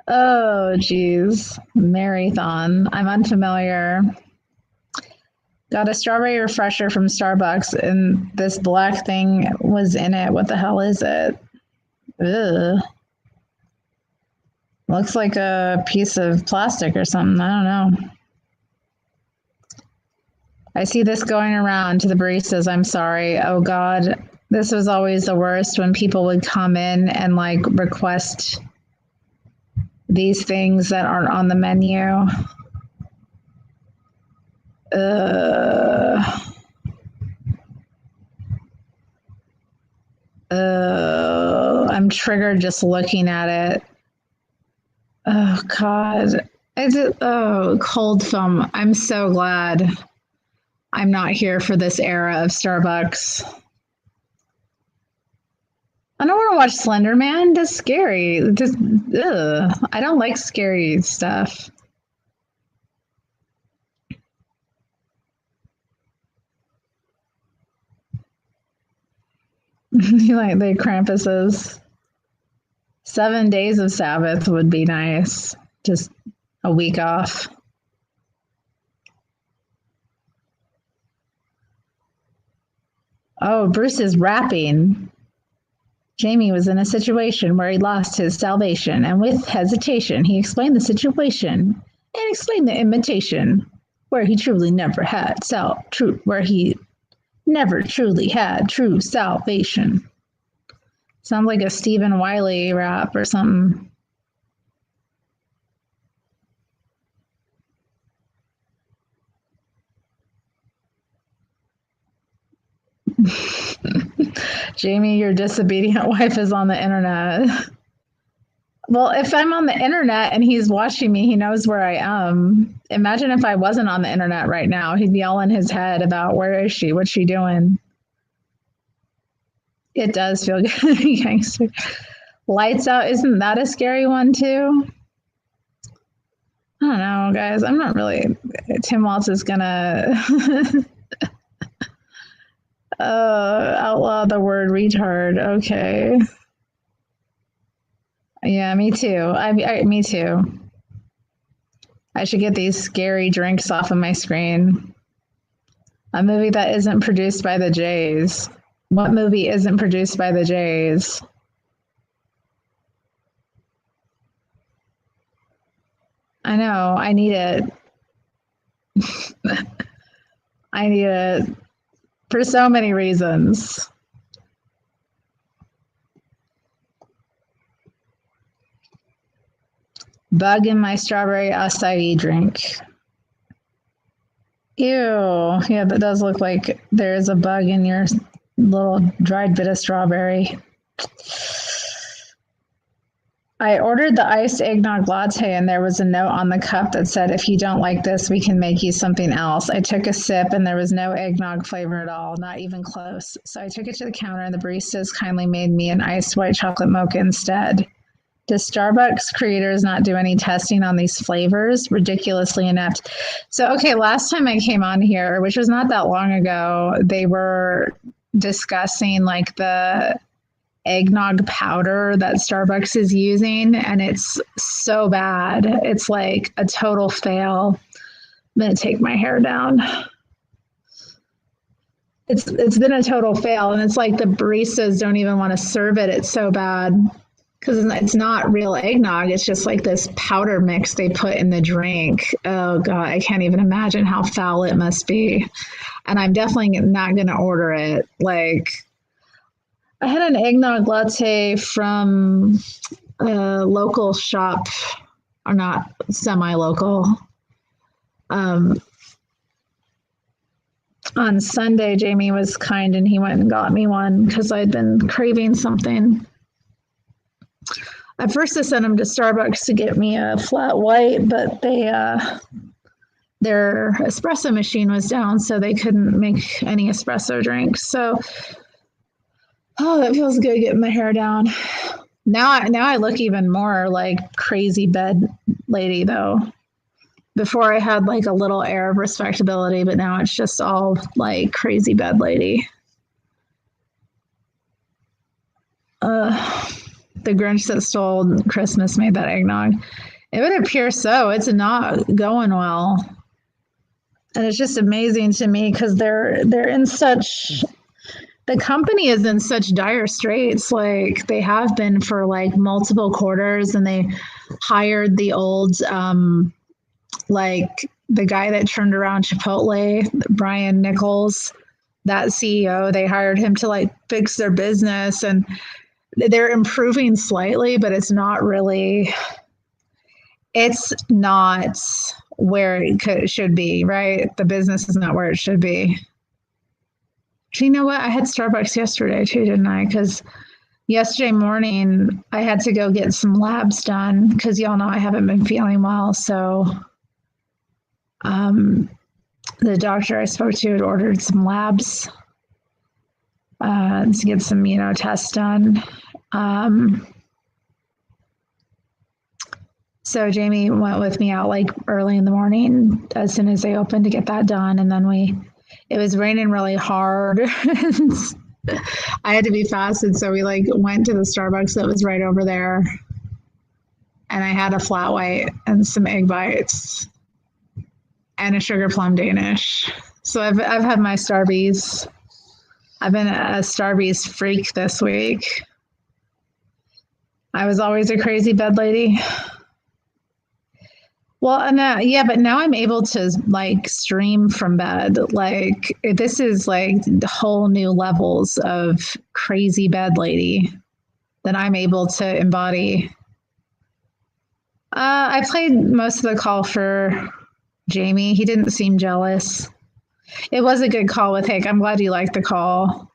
Oh, geez. Marathon. I'm unfamiliar. Got a strawberry refresher from Starbucks, and this black thing was in it. What the hell is it? Ugh. Looks like a piece of plastic or something. I don't know. I see this going around to the baristas. I'm sorry. Oh, God. This was always the worst when people would come in and like request these things that aren't on the menu. I'm triggered just looking at it. Oh, God. Cold foam. I'm so glad I'm not here for this era of Starbucks. I don't want to watch Slender Man. That's scary. I don't like scary stuff. You like the Krampuses? 7 days of Sabbath would be nice. Just a week off. Oh, Bruce is rapping. Jamie was in a situation where he lost his salvation, and with hesitation, he explained the situation and explained the imitation where he truly never had where he never truly had true salvation. Sounds like a Stephen Wiley rap or something. Jamie, your disobedient wife is on the internet. Well, if I'm on the internet and he's watching me, he knows where I am. Imagine if I wasn't on the internet right now. He'd be all in his head about where is she? What's she doing? It does feel good. Gangster. Lights Out, isn't that a scary one too? I don't know, guys. I'm not really. Tim Waltz is gonna outlaw the word retard. Okay. Yeah, me too. Me too. I should get these scary drinks off of my screen. A movie that isn't produced by the Jays. What movie isn't produced by the Jays? I know. I need it. I need it for so many reasons. Bug in my strawberry acai drink. Ew. Yeah, that does look like there's a bug in your little dried bit of strawberry. I ordered the iced eggnog latte and there was a note on the cup that said, if you don't like this, we can make you something else. I took a sip and there was no eggnog flavor at all, not even close. So I took it to the counter and the baristas kindly made me an iced white chocolate mocha instead. Does Starbucks creators not do any testing on these flavors? Ridiculously inept. So, okay, last time I came on here, which was not that long ago, they were discussing like the eggnog powder that Starbucks is using, and it's so bad. It's like a total fail. I'm gonna take my hair down. It's been a total fail, and it's like the baristas don't even want to serve it. It's so bad because it's not real eggnog. It's just like this powder mix they put in the drink. Oh God, I can't even imagine how foul it must be. And I'm definitely not going to order it. Like, I had an eggnog latte from a local shop, or not semi-local. On Sunday, Jamie was kind and he went and got me one because I'd been craving something. At first, I sent him to Starbucks to get me a flat white, but their espresso machine was down, so they couldn't make any espresso drinks. So, oh, that feels good getting my hair down. Now I look even more like crazy bed lady though. Before I had like a little air of respectability, but now it's just all like crazy bed lady. The Grinch that stole Christmas made that eggnog. It would appear so. It's not going well. And it's just amazing to me because they're in such, the company is in such dire straits. Like they have been for like multiple quarters, and they hired the old like the guy that turned around Chipotle, Brian Nichols, that CEO. They hired him to like fix their business, and they're improving slightly, but it's not really, it's not where it should be, right? The business is not where it should be. Do you know what? I had Starbucks yesterday too, didn't I? Because yesterday morning I had to go get some labs done because y'all know I haven't been feeling well. So the doctor I spoke to had ordered some labs to get some, tests done. So Jamie went with me out like early in the morning as soon as they opened to get that done. And then it was raining really hard. I had to be fasted. So we like went to the Starbucks that was right over there. And I had a flat white and some egg bites and a sugar plum Danish. So I've had my Starbies. I've been a Starbucks freak this week. I was always a crazy bed lady. Well, no, yeah, but now I'm able to like stream from bed. Like this is like whole new levels of crazy bed lady that I'm able to embody. I played most of the call for Jamie. He didn't seem jealous. It was a good call with Hick. I'm glad you liked the call.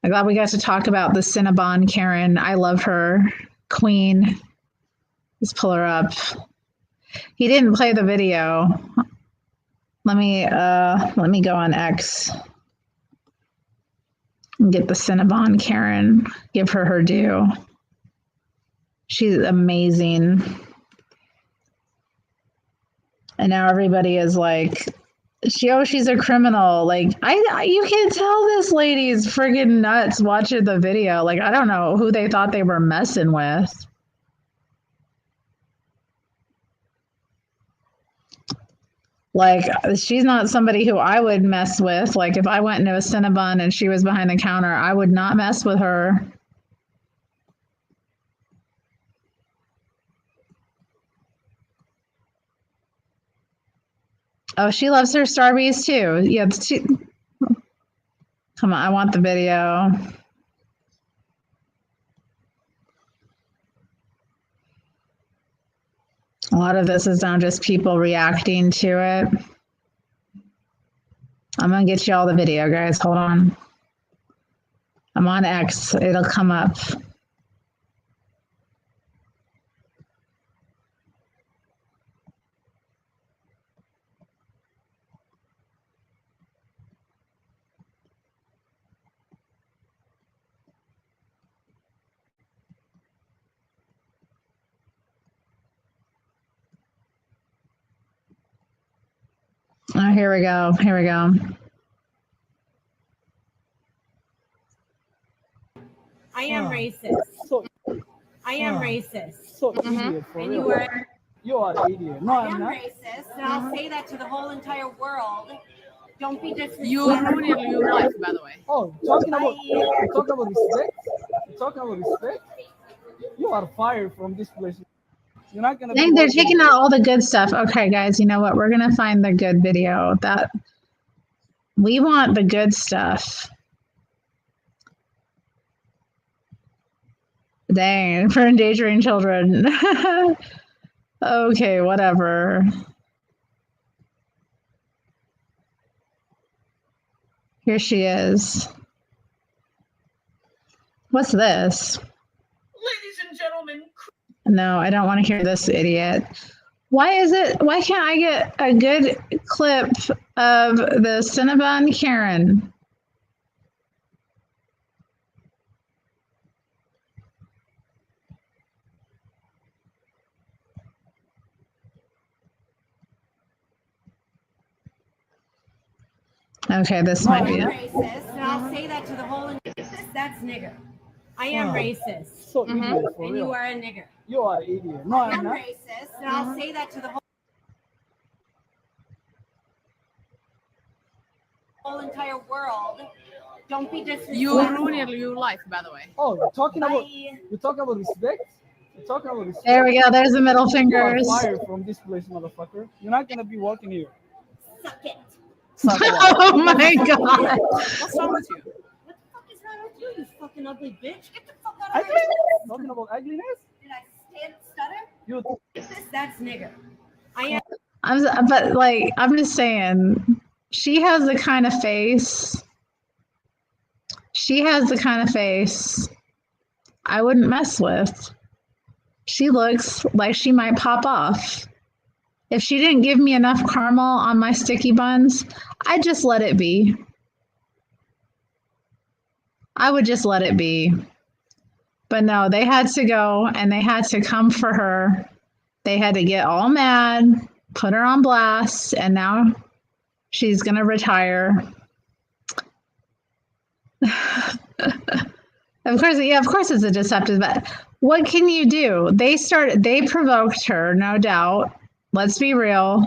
I'm glad we got to talk about the Cinnabon Karen. I love her. Queen. Let's pull her up. He didn't play the video. Let me go on X and get the Cinnabon Karen. Give her due. She's amazing. And now everybody is like, she's a criminal. Like you can tell this lady's friggin' nuts watching the video. Like I don't know who they thought they were messing with. Like she's not somebody who I would mess with. Like if I went into a Cinnabon and she was behind the counter, I would not mess with her. Oh, she loves her Starbucks too. Yeah, come on, I want the video. A lot of this is now just people reacting to it. I'm gonna get you all the video, guys. Hold on. I'm on X. It'll come up. Oh, here we go. Here we go. I am racist. I am racist. So idiot for And real. You are an idiot. No, I I'm am not. racist, and I'll say that to the whole entire world. Don't be disrespectful. You ruined your life, by the way. Oh, talking about respect. Talking about respect. You are fired from this place. You're not gonna. Dang, they're taking out all the good stuff. Okay, guys, you know what? We're gonna find the good video. That we want the good stuff. Dang, for endangering children. Okay, whatever. Here she is. What's this? Ladies and gentlemen. No, I don't want to hear this idiot. Why can't I get a good clip of the Cinnabon Karen? Okay, this might be it. Racist, and I'll say that to the whole. That's nigger. I am racist. So idiot for and real. you are a nigger. You are an idiot. No, I I'm am not. racist, and I'll say that to the whole entire world. Don't be disrespectful. You ruined your life, by the way. Oh, you're talking about respect. You're talking about respect. There we go. There's the middle You fingers. are fired from this place, motherfucker. You're not gonna be working here. Suck it. Suck it up. Oh my god. What's wrong with you? What the fuck is wrong with you, you fucking ugly bitch? Get the fuck out of Ugliness? here. Talking about ugliness? Did I stutter? You. That's nigger. I am. I'm just saying, she has the kind of face. She has the kind of face I wouldn't mess with. She looks like she might pop off. If she didn't give me enough caramel on my sticky buns, I'd just let it be. I would just let it be. But no, they had to go and they had to come for her. They had to get all mad, put her on blast, and now she's going to retire. Of course it's a deceptive, but what can you do? They provoked her, no doubt. Let's be real.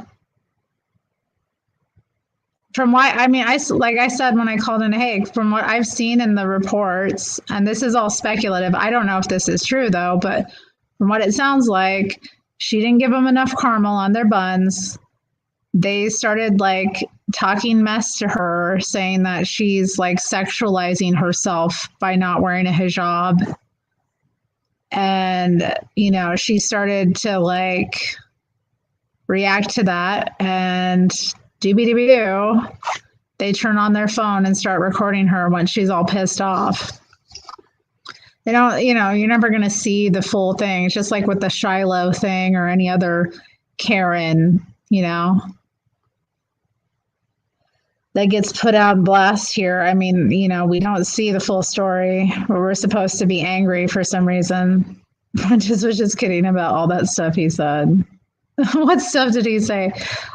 from what I mean, like I said when I called in, hey, from what I've seen in the reports, and this is all speculative. I don't know if this is true though, but from what it sounds like, she didn't give them enough caramel on their buns. They started like talking mess to her, saying that she's like sexualizing herself by not wearing a hijab. And, you know, she started to like react to that, and doobie doobie doo, they turn on their phone and start recording her when she's all pissed off. They don't, you know, you're never going to see the full thing. It's just like with the Shiloh thing or any other Karen, you know, that gets put out blast here. I mean, you know, we don't see the full story, but we're supposed to be angry for some reason. I just was just kidding about all that stuff he said. What stuff did he say?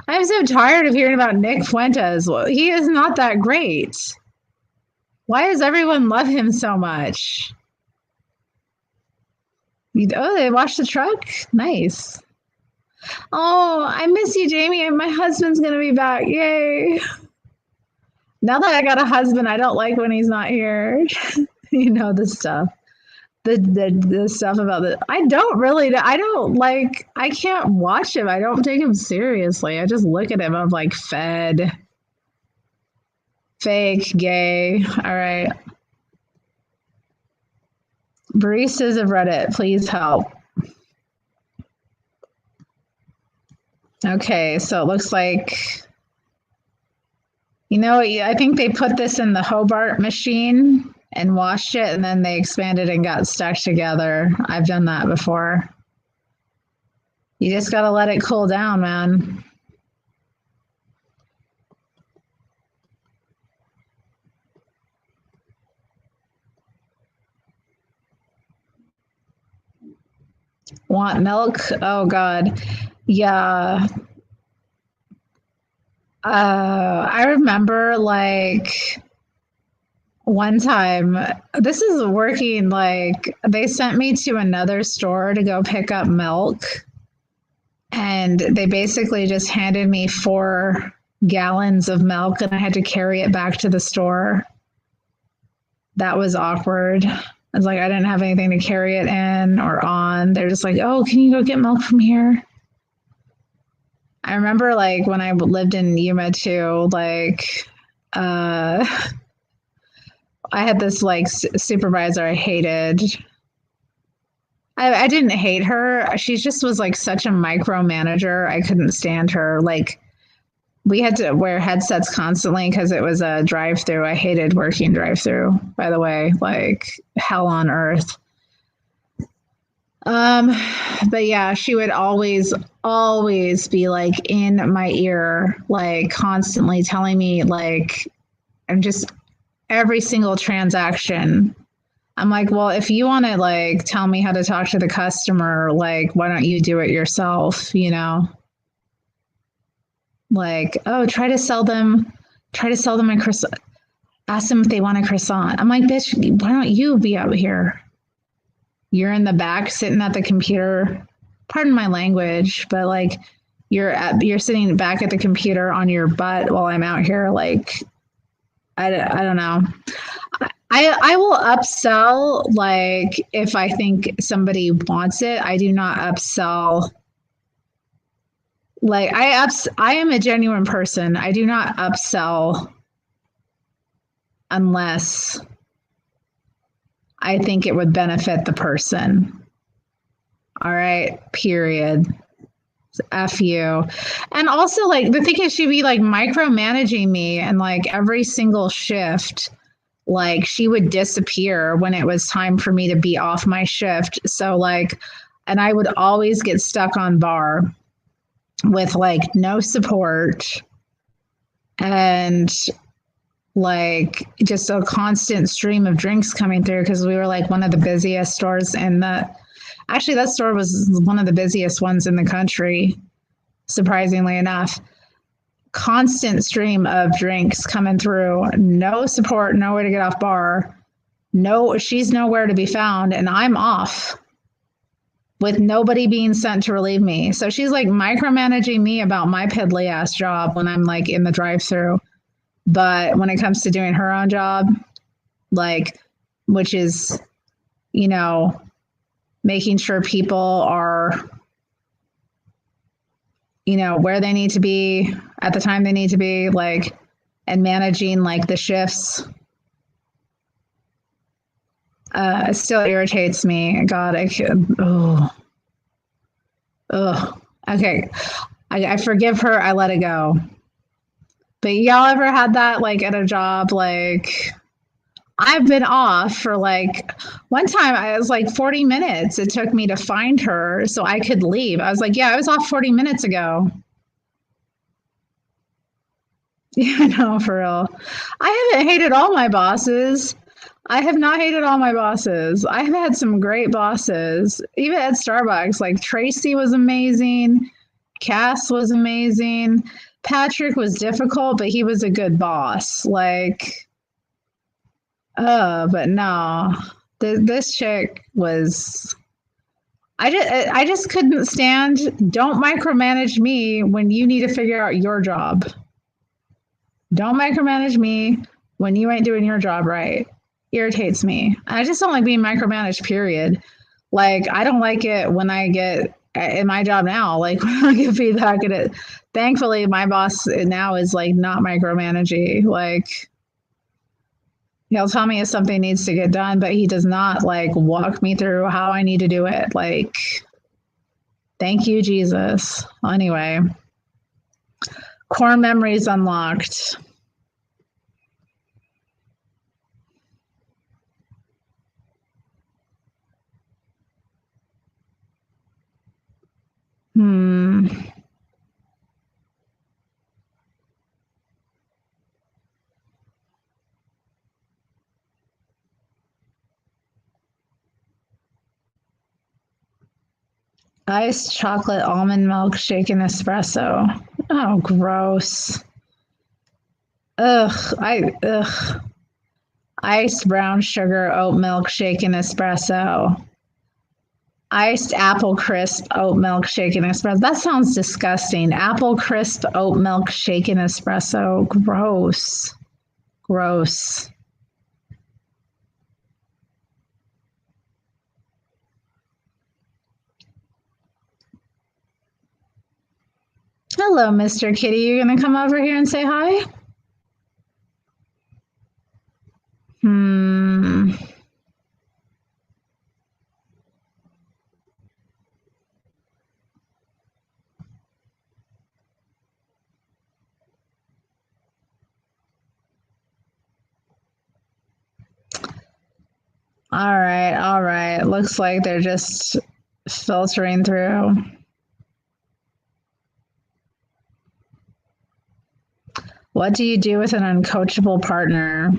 I'm so tired of hearing about Nick Fuentes. Well, he is not that great. Why does everyone love him so much? Oh, they washed the truck? Nice. Oh, I miss you, Jamie. My husband's going to be back. Yay. Now that I got a husband, I don't like when he's not here. You know, the stuff. The stuff about the I don't like, I can't watch him. I don't take him seriously. I just look at him. I'm like, fed, fake, gay. All right. Baristas of Reddit, please help. Okay, so it looks like, you know, I think they put this in the Hobart machine and washed it, and then they expanded and got stuck together. I've done that before. You just got to let it cool down, man. Want milk? Oh, God. Yeah. I remember like one time, this is working, like they sent me to another store to go pick up milk, and they basically just handed me 4 gallons of milk, and I had to carry it back to the store. That was awkward. I was like, I didn't have anything to carry it in or on. They're just like, oh, can you go get milk from here? I remember like when I lived in Yuma too, like I had this like supervisor I hated. I didn't hate her. She just was like such a micromanager. I couldn't stand her. Like we had to wear headsets constantly because it was a drive-through. I hated working drive-through, by the way, like hell on earth. But yeah, she would always be like in my ear, like constantly telling me like, I'm just every single transaction. I'm like, well, if you want to like tell me how to talk to the customer, like, why don't you do it yourself? You know, like, oh, try to sell them a croissant. Ask them if they want a croissant. I'm like, bitch, why don't you be out here? You're in the back sitting at the computer. Pardon my language, but like you're sitting back at the computer on your butt while I'm out here. Like, I don't know. I will upsell like if I think somebody wants it. I do not upsell. Like I am a genuine person. I do not upsell unless I think it would benefit the person. All right, period. F you. And also, like, the thing is, she'd be like micromanaging me, and like every single shift, like she would disappear when it was time for me to be off my shift. So, like, and I would always get stuck on bar with like no support and like just a constant stream of drinks coming through because we were like one of the busiest stores in the actually that store was one of the busiest ones in the country, surprisingly enough. Constant stream of drinks coming through, no support, nowhere to get off bar, no, she's nowhere to be found, and I'm off with nobody being sent to relieve me. So she's like micromanaging me about my piddly ass job when I'm like in the drive-through. But when it comes to doing her own job, like, which is, you know, making sure people are, you know, where they need to be at the time they need to be, like, and managing like the shifts, it still irritates me. God, I could, okay. I forgive her. I let it go. But y'all ever had that, like, at a job? Like, I've been off for like, one time I was like 40 minutes. It took me to find her so I could leave. I was like, yeah, I was off 40 minutes ago. Yeah, no, for real. I haven't hated all my bosses. I have not hated all my bosses. I have had some great bosses, even at Starbucks. Like Tracy was amazing. Cass was amazing. Patrick was difficult, but he was a good boss. Like, but no, this chick was. I just couldn't stand. Don't micromanage me when you need to figure out your job. Don't micromanage me when you ain't doing your job right. Irritates me. I just don't like being micromanaged, period. Like, I don't like it when I get in my job now, like when I get feedback at it. Thankfully, my boss now is like not micromanaging. Like, he'll tell me if something needs to get done, but he does not like walk me through how I need to do it. Like, thank you, Jesus. Anyway, core memories unlocked. Iced chocolate almond milk shaken espresso. Oh, gross. Ugh. Iced brown sugar oat milk shaken espresso. Iced apple crisp oat milk shaken espresso. That sounds disgusting. Apple crisp oat milk shaken espresso. Gross. Gross. Hello, Mr. Kitty. You gonna come over here and say hi? All right. Looks like they're just filtering through. What do you do with an uncoachable partner?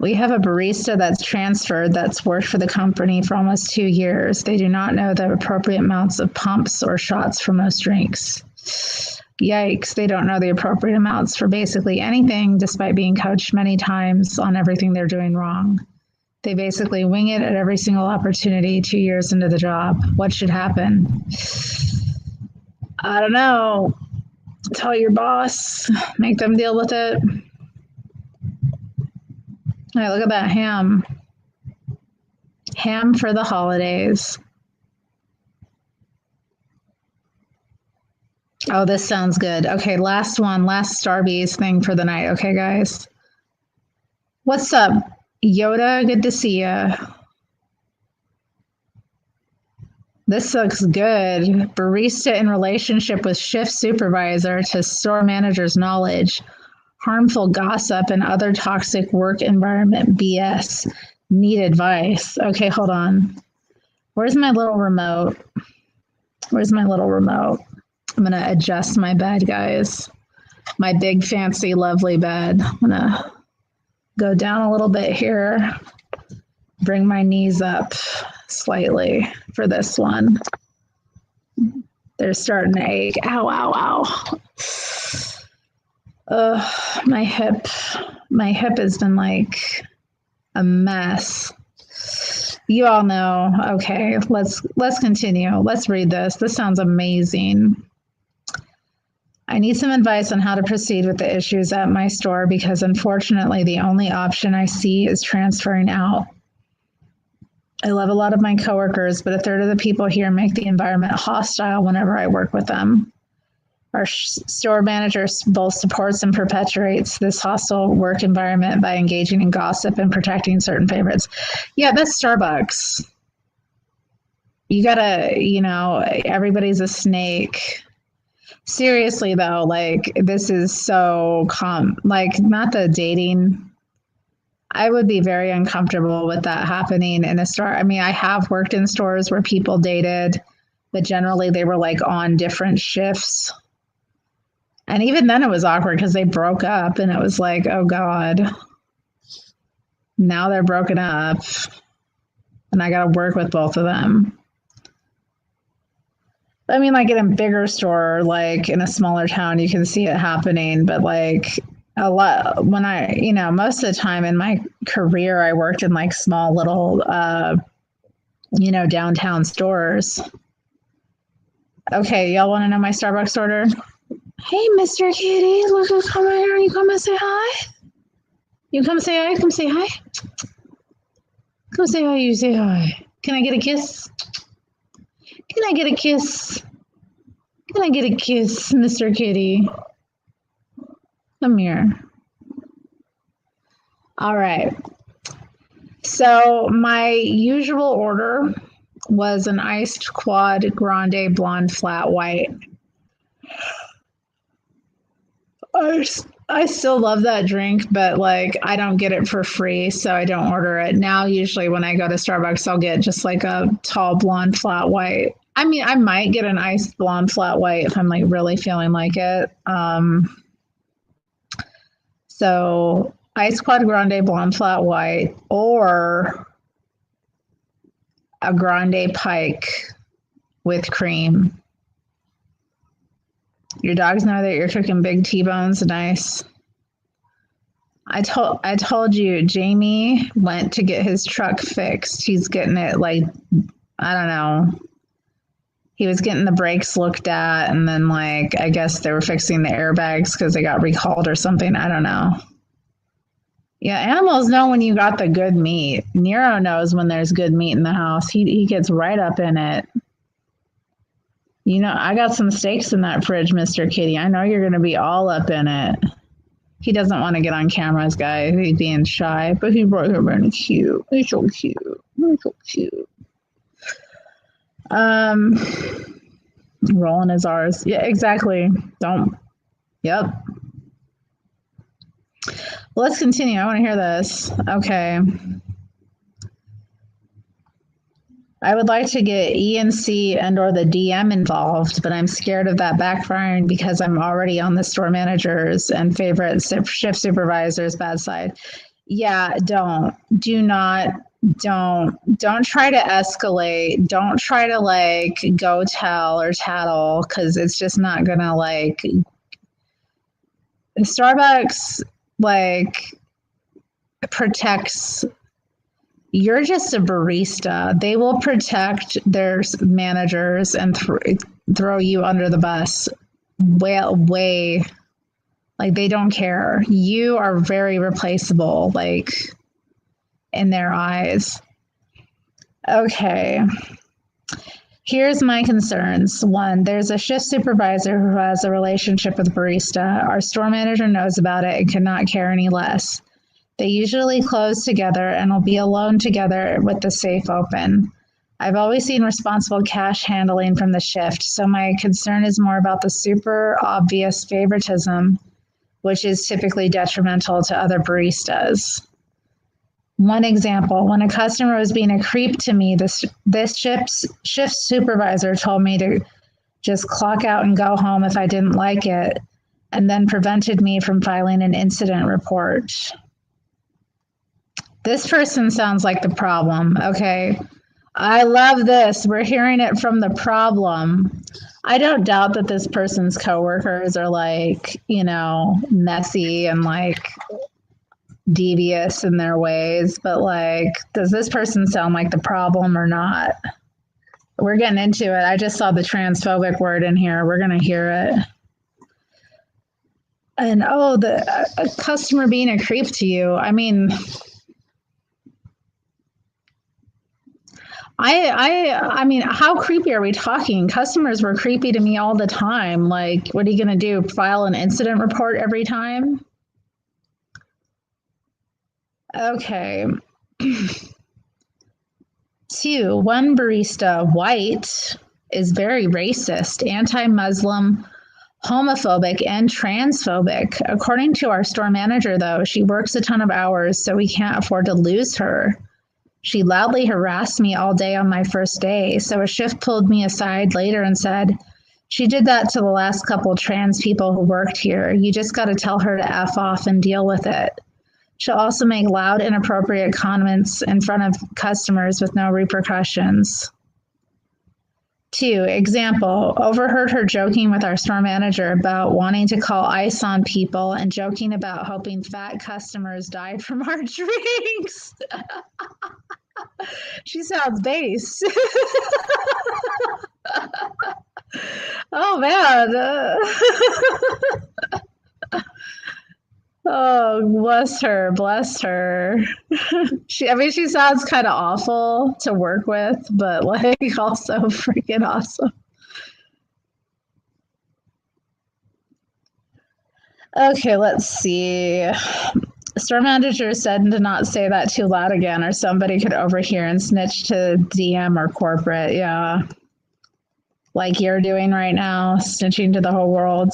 We have a barista that's transferred that's worked for the company for almost 2 years. They do not know the appropriate amounts of pumps or shots for most drinks. Yikes, they don't know the appropriate amounts for basically anything, despite being coached many times on everything they're doing wrong. They basically wing it at every single opportunity 2 years into the job. What should happen? I don't know. Tell your boss, make them deal with it. Hey, look at that ham. Ham for the holidays. Oh, this sounds good. Okay, last one, last Starbucks thing for the night. Okay, guys. What's up, Yoda? Good to see you. This looks good. Barista in relationship with shift supervisor to store manager's knowledge. Harmful gossip and other toxic work environment BS. Need advice. Okay, hold on. Where's my little remote? Where's my little remote? I'm going to adjust my bed, guys. My big, fancy, lovely bed. I'm going to go down a little bit here. Bring my knees up slightly for this one. They're starting to ache. Ow, ow, ow. My hip has been like a mess. You all know. Okay, let's continue. Let's read this. This sounds amazing. I need some advice on how to proceed with the issues at my store because unfortunately the only option I see is transferring out. I love a lot of my coworkers, but a third of the people here make the environment hostile whenever I work with them. Our store manager both supports and perpetuates this hostile work environment by engaging in gossip and protecting certain favorites. Yeah, that's Starbucks. You gotta, everybody's a snake. Seriously though, like this is so not the dating. I would be very uncomfortable with that happening in a store. I mean, I have worked in stores where people dated, but generally they were like on different shifts. And even then it was awkward because they broke up and it was like, oh God, now they're broken up and I got to work with both of them. I mean, like in a bigger store, like in a smaller town, you can see it happening, but like a lot when most of the time in my career, I worked in like small little, downtown stores. Okay, y'all want to know my Starbucks order? Hey, Mr. Kitty, look who's coming here. You come and say hi? You come say hi? Come say hi? Come say hi, you say hi. Can I get a kiss? Can I get a kiss? Can I get a kiss, Mr. Kitty? Come here. All right. So my usual order was an iced quad grande blonde flat white. I still love that drink, but like I don't get it for free, so I don't order it. Now, usually when I go to Starbucks, I'll get just like a tall blonde flat white. I mean, I might get an iced blonde flat white if I'm like really feeling like it. So iced quad grande blonde flat white or a grande pike with cream. Your dogs know that you're cooking big T-bones. Nice. I told you, Jamie went to get his truck fixed. He's getting it like, I don't know. He was getting the brakes looked at, and then like, I guess they were fixing the airbags because they got recalled or something. I don't know. Yeah, animals know when you got the good meat. Nero knows when there's good meat in the house. He gets right up in it. I got some steaks in that fridge, Mr. Kitty. I know you're going to be all up in it. He doesn't want to get on cameras, guys. He's being shy, but he brought him really cute. He's so cute. He's so cute. Rolling his R's. Yeah, exactly. Don't. Yep. Well, let's continue. I want to hear this. Okay. I would like to get ENC and or the DM involved, but I'm scared of that backfiring because I'm already on the store managers and favorite shift supervisors bad side. Yeah, don't try to escalate. Don't try to like go tell or tattle because it's just not gonna like Starbucks like protects. You're just a barista. They will protect their managers and throw you under the bus way like they don't care. You are very replaceable, like in their eyes. Okay. Here's my concerns. 1, there's a shift supervisor who has a relationship with barista. Our store manager knows about it and cannot care any less. They usually close together and will be alone together with the safe open. I've always seen responsible cash handling from the shift, so my concern is more about the super obvious favoritism, which is typically detrimental to other baristas. One example, when a customer was being a creep to me, this shift supervisor told me to just clock out and go home if I didn't like it, and then prevented me from filing an incident report. This person sounds like the problem. Okay. I love this. We're hearing it from the problem. I don't doubt that this person's coworkers are like, messy and like devious in their ways, but like, does this person sound like the problem or not? We're getting into it. I just saw the transphobic word in here. We're going to hear it. And a customer being a creep to you. I mean, I mean, how creepy are we talking? Customers were creepy to me all the time. Like, what are you going to do? File an incident report every time? Okay. 2, one barista, white, is very racist, anti-Muslim, homophobic, and transphobic. According to our store manager, though, she works a ton of hours, so we can't afford to lose her. She loudly harassed me all day on my first day, so a shift pulled me aside later and said, she did that to the last couple trans people who worked here. You just got to tell her to F off and deal with it. She'll also make loud, inappropriate comments in front of customers with no repercussions. 2, example, overheard her joking with our store manager about wanting to call ICE on people and joking about hoping fat customers died from our drinks. She sounds base. Oh, man. Oh, bless her. Bless her. She sounds kind of awful to work with, but like also freaking awesome. Okay, let's see. Store manager said to not say that too loud again, or somebody could overhear and snitch to DM or corporate. Yeah. Like you're doing right now, snitching to the whole world.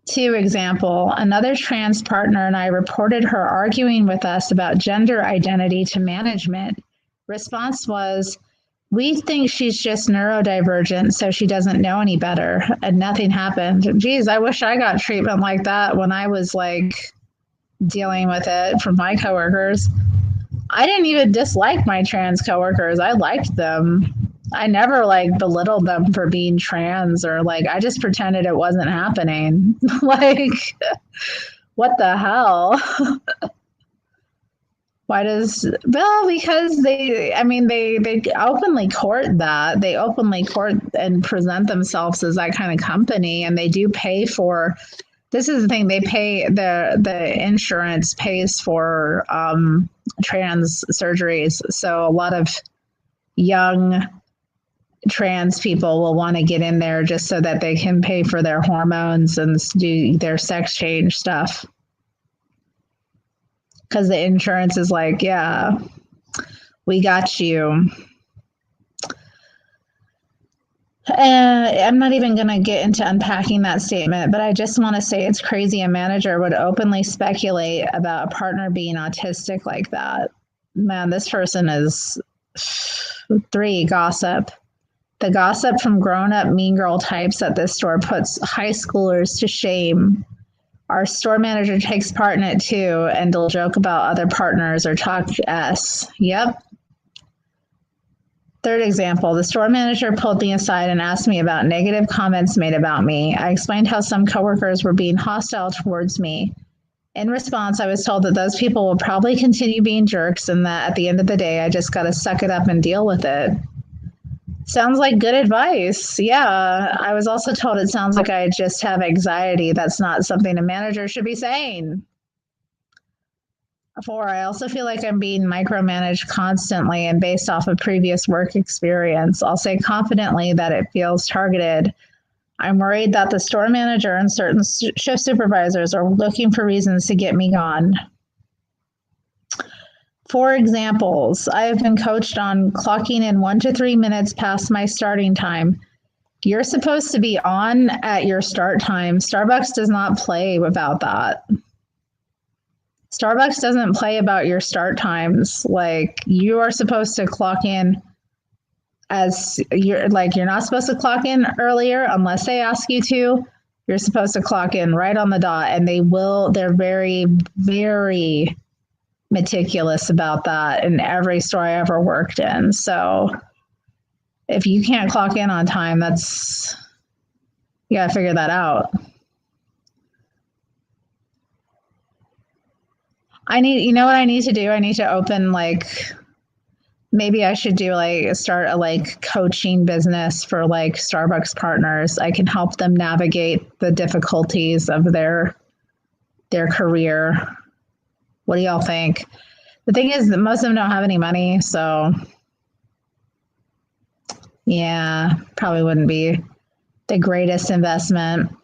2, example, another trans partner and I reported her arguing with us about gender identity to management. Response was, we think she's just neurodivergent, so she doesn't know any better, and nothing happened. Geez, I wish I got treatment like that when I was like dealing with it from my coworkers. I didn't even dislike my trans coworkers. I liked them. I never like belittled them for being trans or like I just pretended it wasn't happening. Like, what the hell? Why does because they openly court that. They openly court and present themselves as that kind of company, and they do pay for. This is the thing, they pay the insurance pays for trans surgeries. So a lot of young trans people will want to get in there just so that they can pay for their hormones and do their sex change stuff. Because the insurance is like, yeah, we got you. I'm not even going to get into unpacking that statement, but I just want to say it's crazy a manager would openly speculate about a partner being autistic like that. Man, this person is 3, gossip. The gossip from grown-up mean girl types at this store puts high schoolers to shame. Our store manager takes part in it too, and will joke about other partners or talk S. Yep. 3rd example, the store manager pulled me aside and asked me about negative comments made about me. I explained how some coworkers were being hostile towards me. In response, I was told that those people will probably continue being jerks and that at the end of the day, I just got to suck it up and deal with it. Sounds like good advice. Yeah. I was also told it sounds like I just have anxiety. That's not something a manager should be saying. 4, I also feel like I'm being micromanaged constantly and based off of previous work experience. I'll say confidently that it feels targeted. I'm worried that the store manager and certain shift supervisors are looking for reasons to get me gone. 4 examples. I have been coached on clocking in 1 to 3 minutes past my starting time. You're supposed to be on at your start time. Starbucks does not play about that. Starbucks doesn't play about your start times. Like, you are supposed to clock in as you're not supposed to clock in earlier unless they ask you to. You're supposed to clock in right on the dot, and they're very, very meticulous about that in every store I ever worked in. So if you can't clock in on time, you gotta figure that out. you know what I need to do? I need to open like, maybe I should do like start a like coaching business for like Starbucks partners. I can help them navigate the difficulties of their career. What do y'all think? The thing is that most of them don't have any money, so yeah, probably wouldn't be the greatest investment.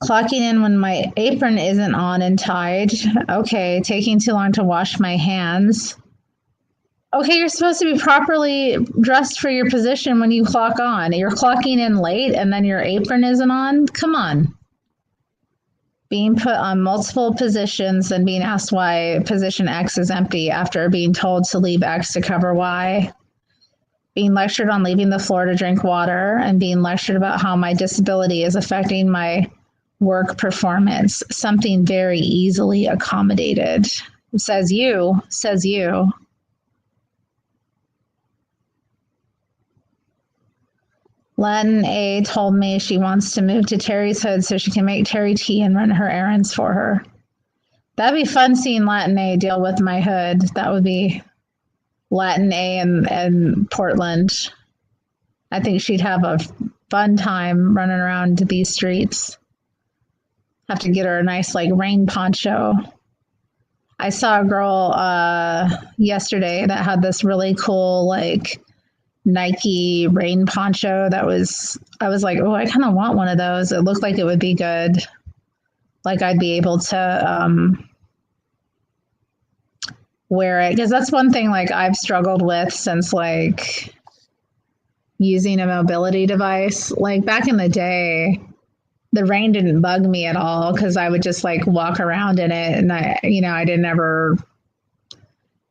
Clocking in when my apron isn't on and tied. Okay, taking too long to wash my hands. Okay, you're supposed to be properly dressed for your position when you clock on. You're clocking in late and then your apron isn't on? Come on. Being put on multiple positions and being asked why position X is empty after being told to leave X to cover Y. Being lectured on leaving the floor to drink water and being lectured about how my disability is affecting my work performance, something very easily accommodated. Says you. Latin A told me she wants to move to Terry's hood so she can make Terry tea and run her errands for her. That'd be fun seeing Latin A deal with my hood. That would be Latin A and Portland. I think she'd have a fun time running around these streets. Have to get her a nice like rain poncho. I saw a girl yesterday that had this really cool like Nike rain poncho I was like, oh, I kind of want one of those. It looked like it would be good. Like I'd be able to wear it. Because that's one thing like I've struggled with since like using a mobility device. Like back in the day, the rain didn't bug me at all because I would just like walk around in it. And I didn't ever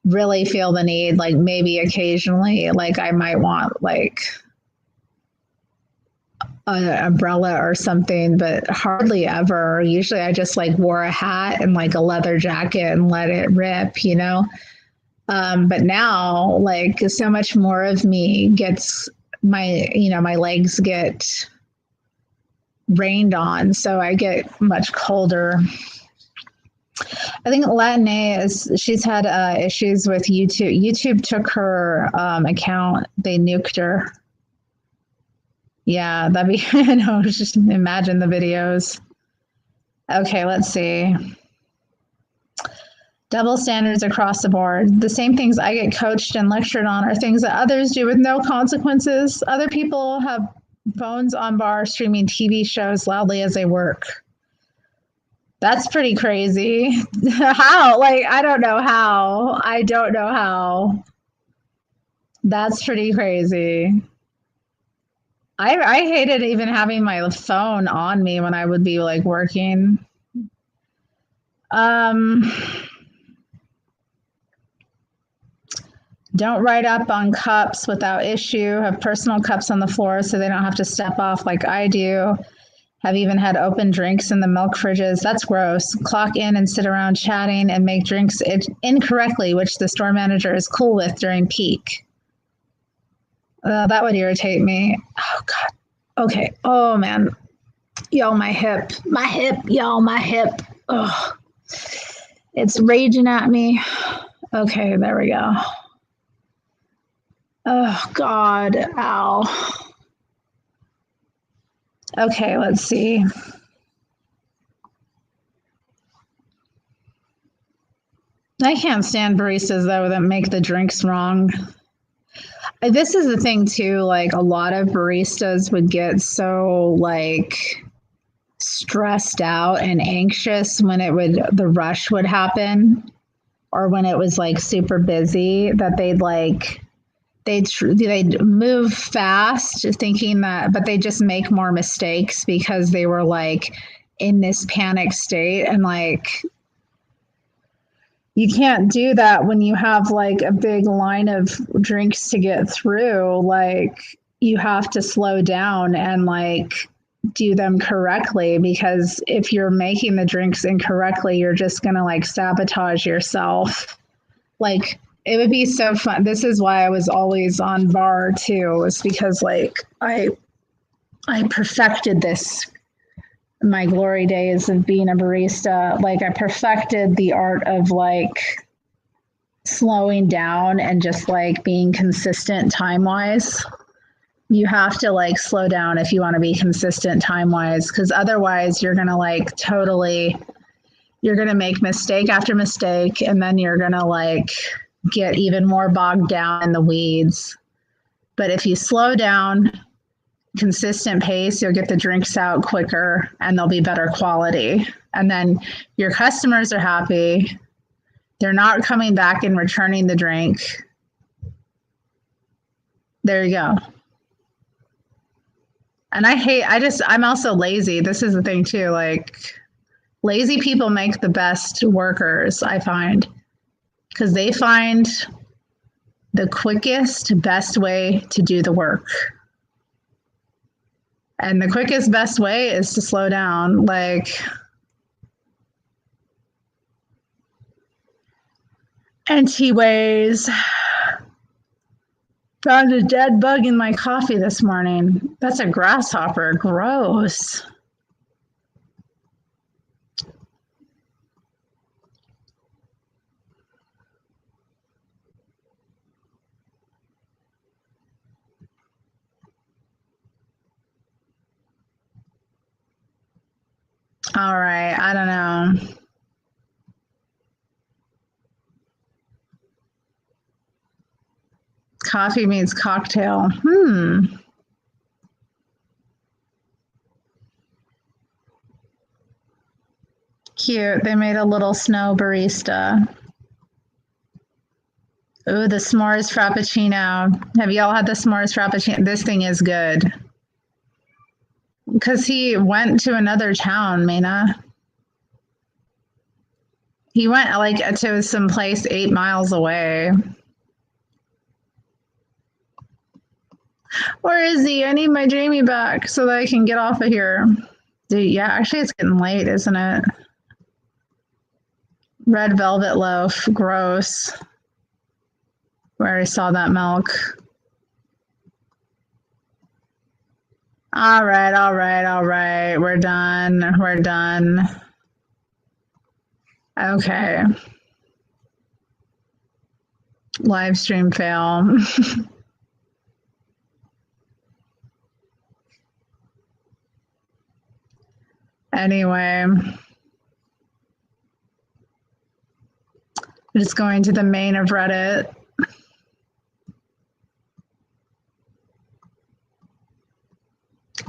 really feel the need, like maybe occasionally, like I might want like an umbrella or something, but hardly ever. Usually I just like wore a hat and like a leather jacket and let it rip, but now like so much more of me gets my legs get rained on, so I get much colder. I think Latina she's had issues with YouTube. YouTube took her account. They nuked her. Yeah, that'd be, just imagine the videos. Okay, let's see. Double standards across the board. The same things I get coached and lectured on are things that others do with no consequences. Other people have phones on bar streaming TV shows loudly as they work. That's pretty crazy. How? Like, I don't know how. That's pretty crazy. I hated even having my phone on me when I would be like working. Don't write up on cups without issue. Have personal cups on the floor so they don't have to step off like I do. Have even had open drinks in the milk fridges. That's gross. Clock in and sit around chatting and make drinks incorrectly, which the store manager is cool with during peak. That would irritate me. Oh, God. Okay. Oh, man. Y'all, my hip. Y'all, my hip. Oh, it's raging at me. Okay, there we go. Oh, God. Ow. Okay, let's see. I can't stand baristas, though, that make the drinks wrong. This is the thing, too. Like, a lot of baristas would get so, like, stressed out and anxious when the rush would happen or when it was, like, super busy that they'd move fast thinking that, but they just make more mistakes because they were like in this panic state. And like, you can't do that when you have like a big line of drinks to get through. Like, you have to slow down and like do them correctly, because if you're making the drinks incorrectly, you're just going to like sabotage yourself. Like, it would be so fun. This is why I was always on bar too, was because like I perfected this my glory days of being a barista, like I perfected the art of like slowing down and just like being consistent time wise. You have to like slow down if you want to be consistent time wise, because otherwise you're gonna like totally, you're gonna make mistake after mistake, and then you're gonna like get even more bogged down in the weeds. But if you slow down, consistent pace, you'll get the drinks out quicker and they'll be better quality. And then your customers are happy. They're not coming back and returning the drink. There you go. And I'm also lazy. This is the thing too. Like, lazy people make the best workers, I find, because they find the quickest, best way to do the work. And the quickest, best way is to slow down. Like, anyways, found a dead bug in my coffee this morning. That's a grasshopper. Gross. All right, I don't know. Coffee means cocktail. Cute. They made a little snow barista. Ooh, the s'mores frappuccino. Have y'all had the s'mores frappuccino? This thing is good. Because he went to another town, Mina. He went like to some place 8 miles away. Where is he? I need my Jamie back so that I can get off of here. Dude, yeah, actually it's getting late, isn't it? Red velvet loaf. Gross. Where I saw that milk. All right. We're done. Okay. Live stream fail. Anyway. Just going to the main of Reddit.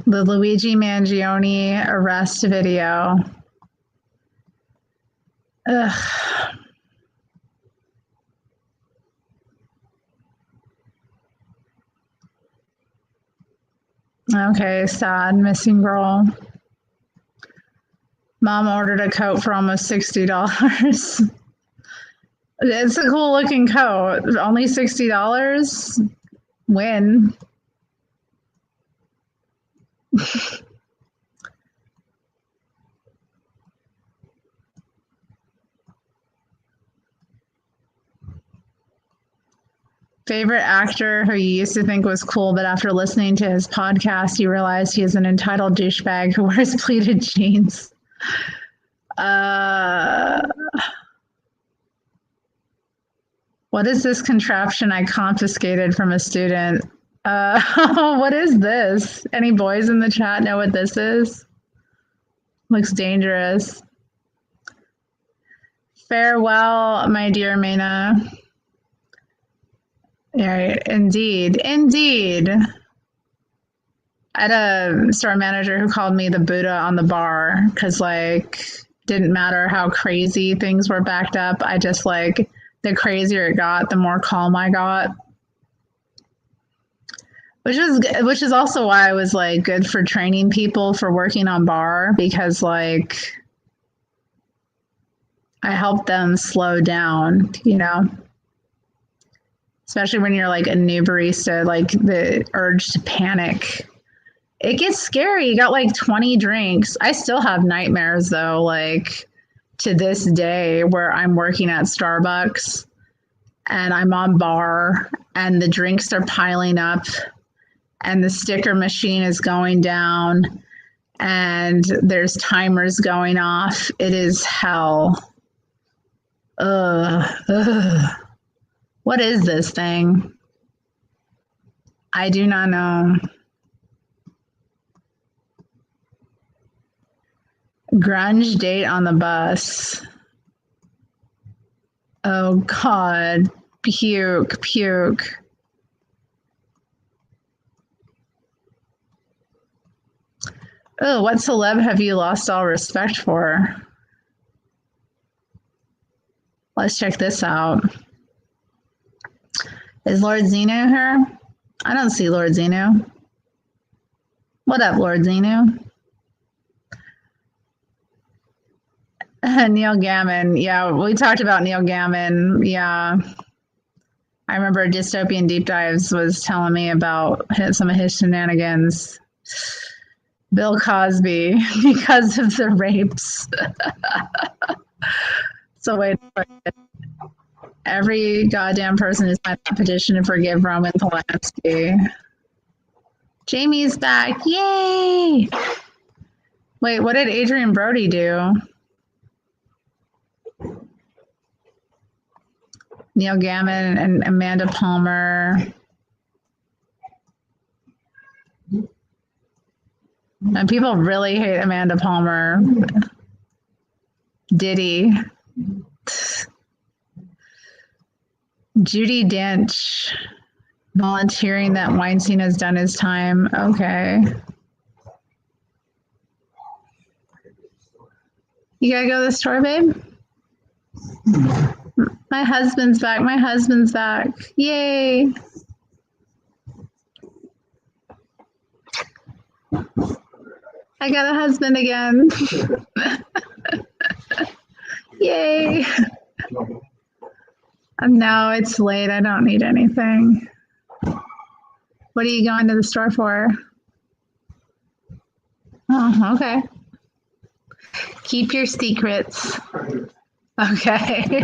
The Luigi Mangione arrest video. Ugh. Okay, sad, missing girl. Mom ordered a coat for almost $60. It's a cool looking coat. Only $60? Win. Favorite actor who you used to think was cool, but after listening to his podcast, you realize he is an entitled douchebag who wears pleated jeans. What is this contraption I confiscated from a student? What is this? Any boys in the chat know what this is? Looks dangerous. Farewell, my dear Mena. Yeah, indeed. I had a store manager who called me the Buddha on the bar because, like, didn't matter how crazy things were backed up. I just, like, the crazier it got, the more calm I got. Which is also why I was, like, good for training people for working on bar, because, like, I helped them slow down, you know? Especially when you're, like, a new barista, like, the urge to panic. It gets scary. You got, like, 20 drinks. I still have nightmares, though, like, to this day, where I'm working at Starbucks and I'm on bar and the drinks are piling up and the sticker machine is going down and there's timers going off. It is hell. Ugh. What is this thing? I do not know. Grunge date on the bus. Oh God. Puke, puke. Oh, what celeb have you lost all respect for? Let's check this out. Is Lord Zeno here? I don't see Lord Zeno. What up, Lord Zeno? Neil Gaiman. Yeah, we talked about Neil Gaiman. Yeah. I remember Dystopian Deep Dives was telling me about some of his shenanigans. Bill Cosby, because of the rapes. So wait, every goddamn person has signed a petition to forgive Roman Polanski. Jamie's back. Yay! Wait, what did Adrian Brody do? Neil Gaiman and Amanda Palmer. And people really hate Amanda Palmer. Diddy. Judi Dench volunteering that Weinstein has done his time. Okay. You gotta go to the store, babe? My husband's back. My husband's back. Yay. I got a husband again. Yay. No, it's late. I don't need anything. What are you going to the store for? Oh, okay. Keep your secrets. Okay.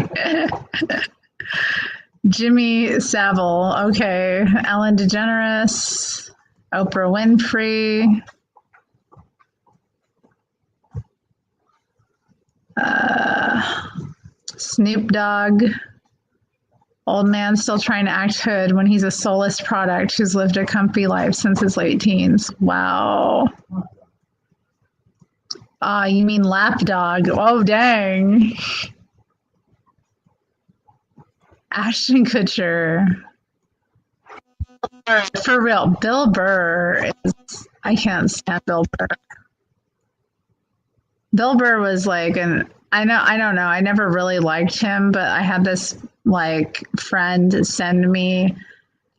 Jimmy Savile. Okay. Ellen DeGeneres. Oprah Winfrey. Snoop Dogg. Old man still trying to act hood when he's a soulless product who's lived a comfy life since his late teens. Wow. You mean lapdog. Oh, dang. Ashton Kutcher. For real, Bill Burr is, I can't stand Bill Burr. Bill Burr was like I don't know, I never really liked him, but I had this like friend send me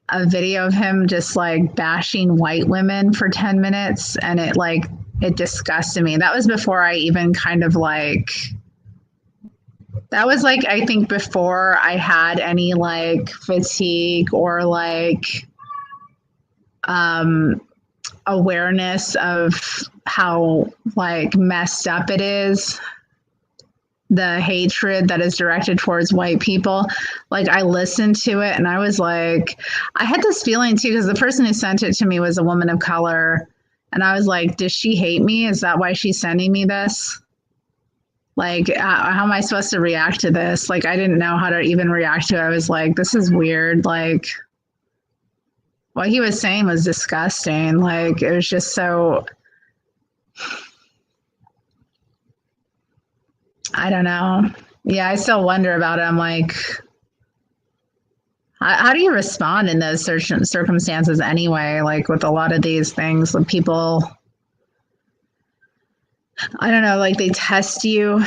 a video of him just like bashing white women for 10 minutes, and it disgusted me. That was before I even kind of like, that was like, I think before I had any like fatigue or like awareness of how like messed up it is, the hatred that is directed towards white people. Like I listened to it and I was like, I had this feeling too, because the person who sent it to me was a woman of color. And I was like, does she hate me? Is that why she's sending me this? Like, how am I supposed to react to this? Like, I didn't know how to even react to it. I was like, this is weird. Like, what he was saying was disgusting. Like, it was just so, I don't know. Yeah, I still wonder about it. I'm like, how do you respond in those certain circumstances anyway? Like with a lot of these things, when people, I don't know, like they test you,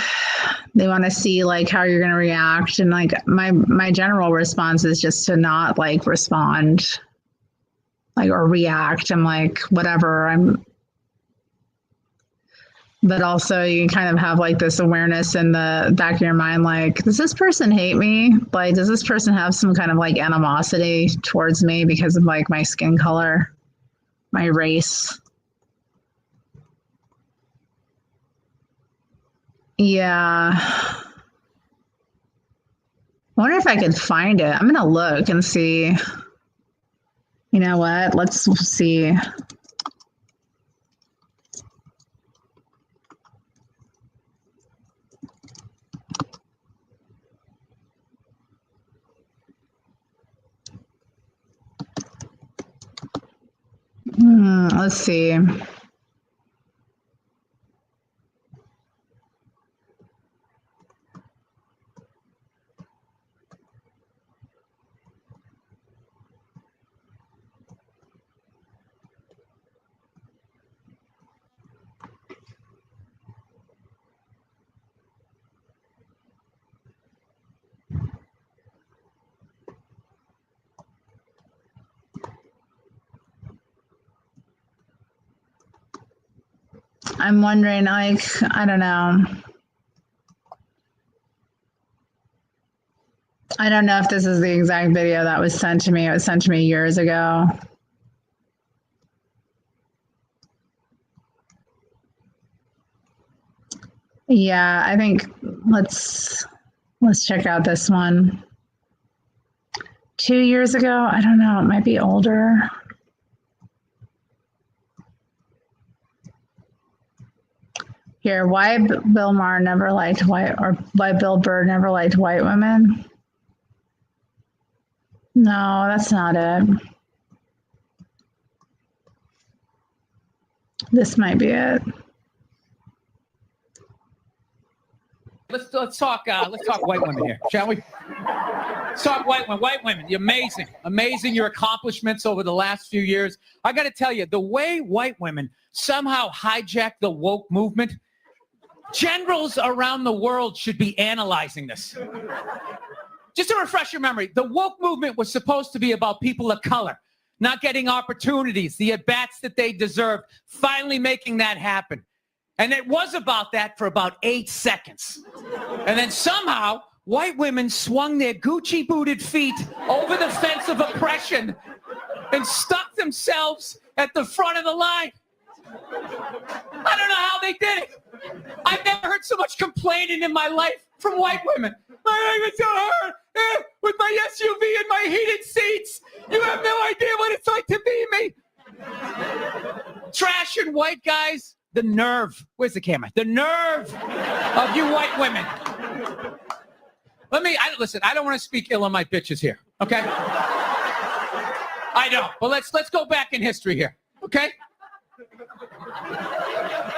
they want to see like how you're going to react. And like my general response is just to not like respond, like, or react. I'm like, whatever, but also you kind of have like this awareness in the back of your mind, like, does this person hate me? Like, does this person have some kind of like animosity towards me because of like my skin color, my race? Yeah. I wonder if I could find it. I'm going to look and see. You know what? Let's see. Let's see. I'm wondering, like, I don't know. I don't know if this is the exact video that was sent to me. It was sent to me years ago. Yeah, I think let's check out this one. 2 years ago, I don't know, it might be older. Here, why Bill Maher never liked white, or why Bill Burr never liked white women. No, that's not it. This might be it. Let's talk white women here, shall we? Let's talk white women. White women, you're amazing your accomplishments over the last few years. I got to tell you, the way white women somehow hijacked the woke movement, generals around the world should be analyzing this. Just to refresh your memory, the woke movement was supposed to be about people of color not getting opportunities, the at-bats that they deserved, finally making that happen. And it was about that for about 8 seconds. And then somehow, white women swung their Gucci-booted feet over the fence of oppression and stuck themselves at the front of the line. I don't know how they did it. I've never heard so much complaining in my life from white women. My life is so hard with my SUV and my heated seats. You have no idea what it's like to be me. Trash and white guys, the nerve. Where's the camera? The nerve of you white women. Listen, I don't want to speak ill on my bitches here, okay? I don't. But let's go back in history here, okay?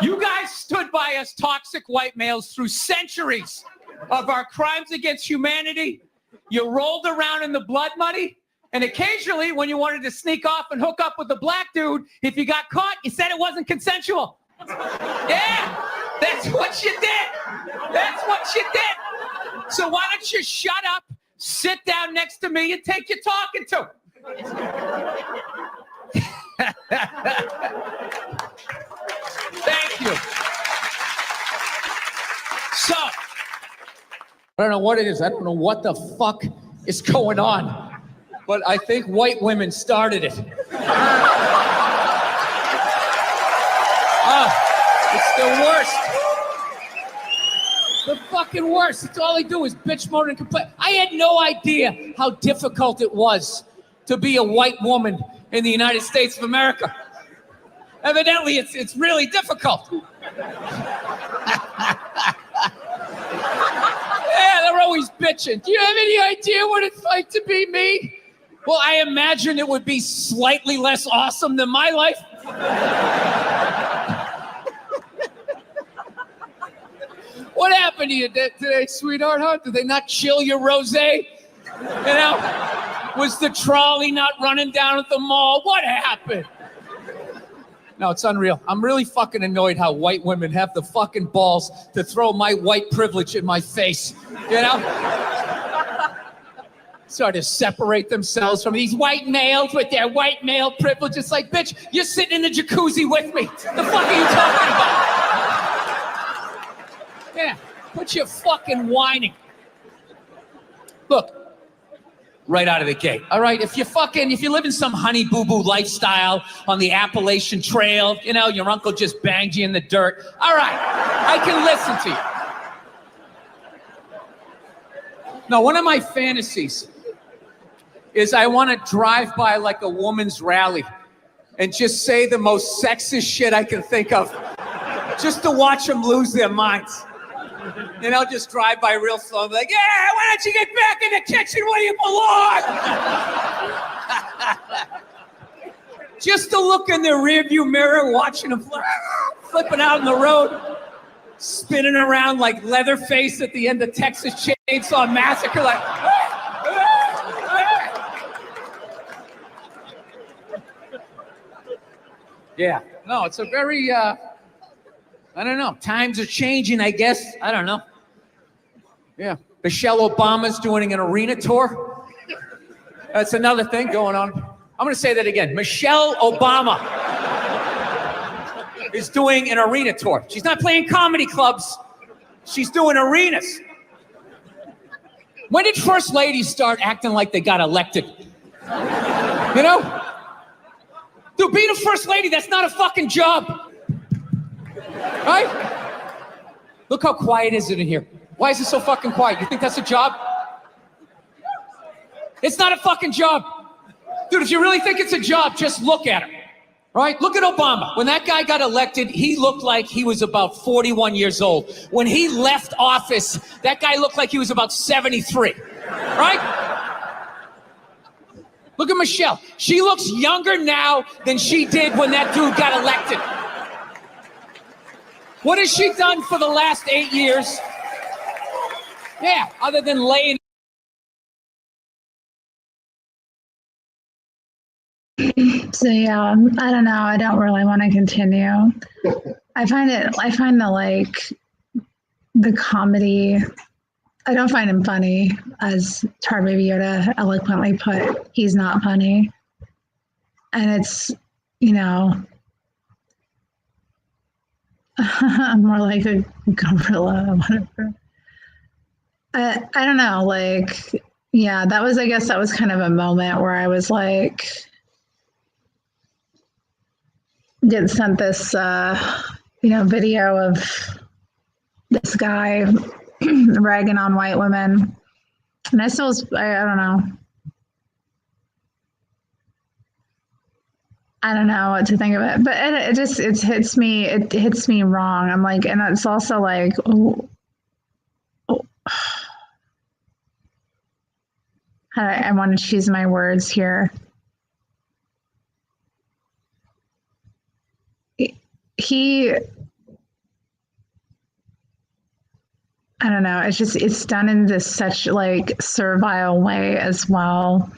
You guys stood by us toxic white males through centuries of our crimes against humanity. You rolled around in the blood money, and occasionally when you wanted to sneak off and hook up with a black dude, if you got caught, you said it wasn't consensual. Yeah, that's what you did. That's what you did. So why don't you shut up, sit down next to me, and take your talking to. Thank you. So, I don't know what it is. I don't know what the fuck is going on. But I think white women started it. It's the worst. The fucking worst. It's all they do is bitch, moan, and complain. I had no idea how difficult it was to be a white woman in the United States of America. Evidently, it's really difficult. Yeah, they're always bitching. Do you have any idea what it's like to be me? Well, I imagine it would be slightly less awesome than my life. What happened to you today, sweetheart, huh? Did they not chill your rosé? You know? Was the trolley not running down at the mall? What happened? No, it's unreal. I'm really fucking annoyed how white women have the fucking balls to throw my white privilege in my face, you know? Sort of separate themselves from these white males with their white male privilege. It's like, bitch, you're sitting in the jacuzzi with me. The fuck are you talking about? Yeah, quit your fucking whining. Look, right out of the gate, all right? If you live in some honey boo-boo lifestyle on the Appalachian Trail, you know, your uncle just banged you in the dirt, all right, I can listen to you. No, one of my fantasies is I want to drive by like a woman's rally and just say the most sexist shit I can think of, just to watch them lose their minds. And I'll just drive by real slow and be like, yeah, why don't you get back in the kitchen where you belong? Just to look in the rearview mirror, watching them flipping out on the road, spinning around like Leatherface at the end of Texas Chainsaw Massacre, like. Yeah, no, it's a very, I don't know, times are changing, I guess. I don't know. Yeah, Michelle Obama's doing an arena tour. That's another thing going on. I'm going to say that again. Michelle Obama is doing an arena tour. She's not playing comedy clubs. She's doing arenas. When did first ladies start acting like they got elected? You know? Dude, being a first lady, that's not a fucking job. Right? Look how quiet is it in here. Why is it so fucking quiet? You think that's a job? It's not a fucking job. Dude, if you really think it's a job, just look at him. Right? Look at Obama. When that guy got elected, he looked like he was about 41 years old. When he left office, that guy looked like he was about 73. Right? Look at Michelle. She looks younger now than she did when that dude got elected. What has she done for the last 8 years? Yeah, other than laying. So yeah, I don't know. I don't really want to continue. I find the comedy. I don't find him funny, as Tar Baby Yoda eloquently put. He's not funny, and it's, you know, more like a gorilla, whatever. I don't know. Like, yeah, I guess that was kind of a moment where I was like, get sent this, video of this guy ragging on white women, and I don't know. I don't know what to think of it, but it hits me wrong. I'm like, and it's also like, I want to choose my words here. I don't know. It's done in this such like servile way as well.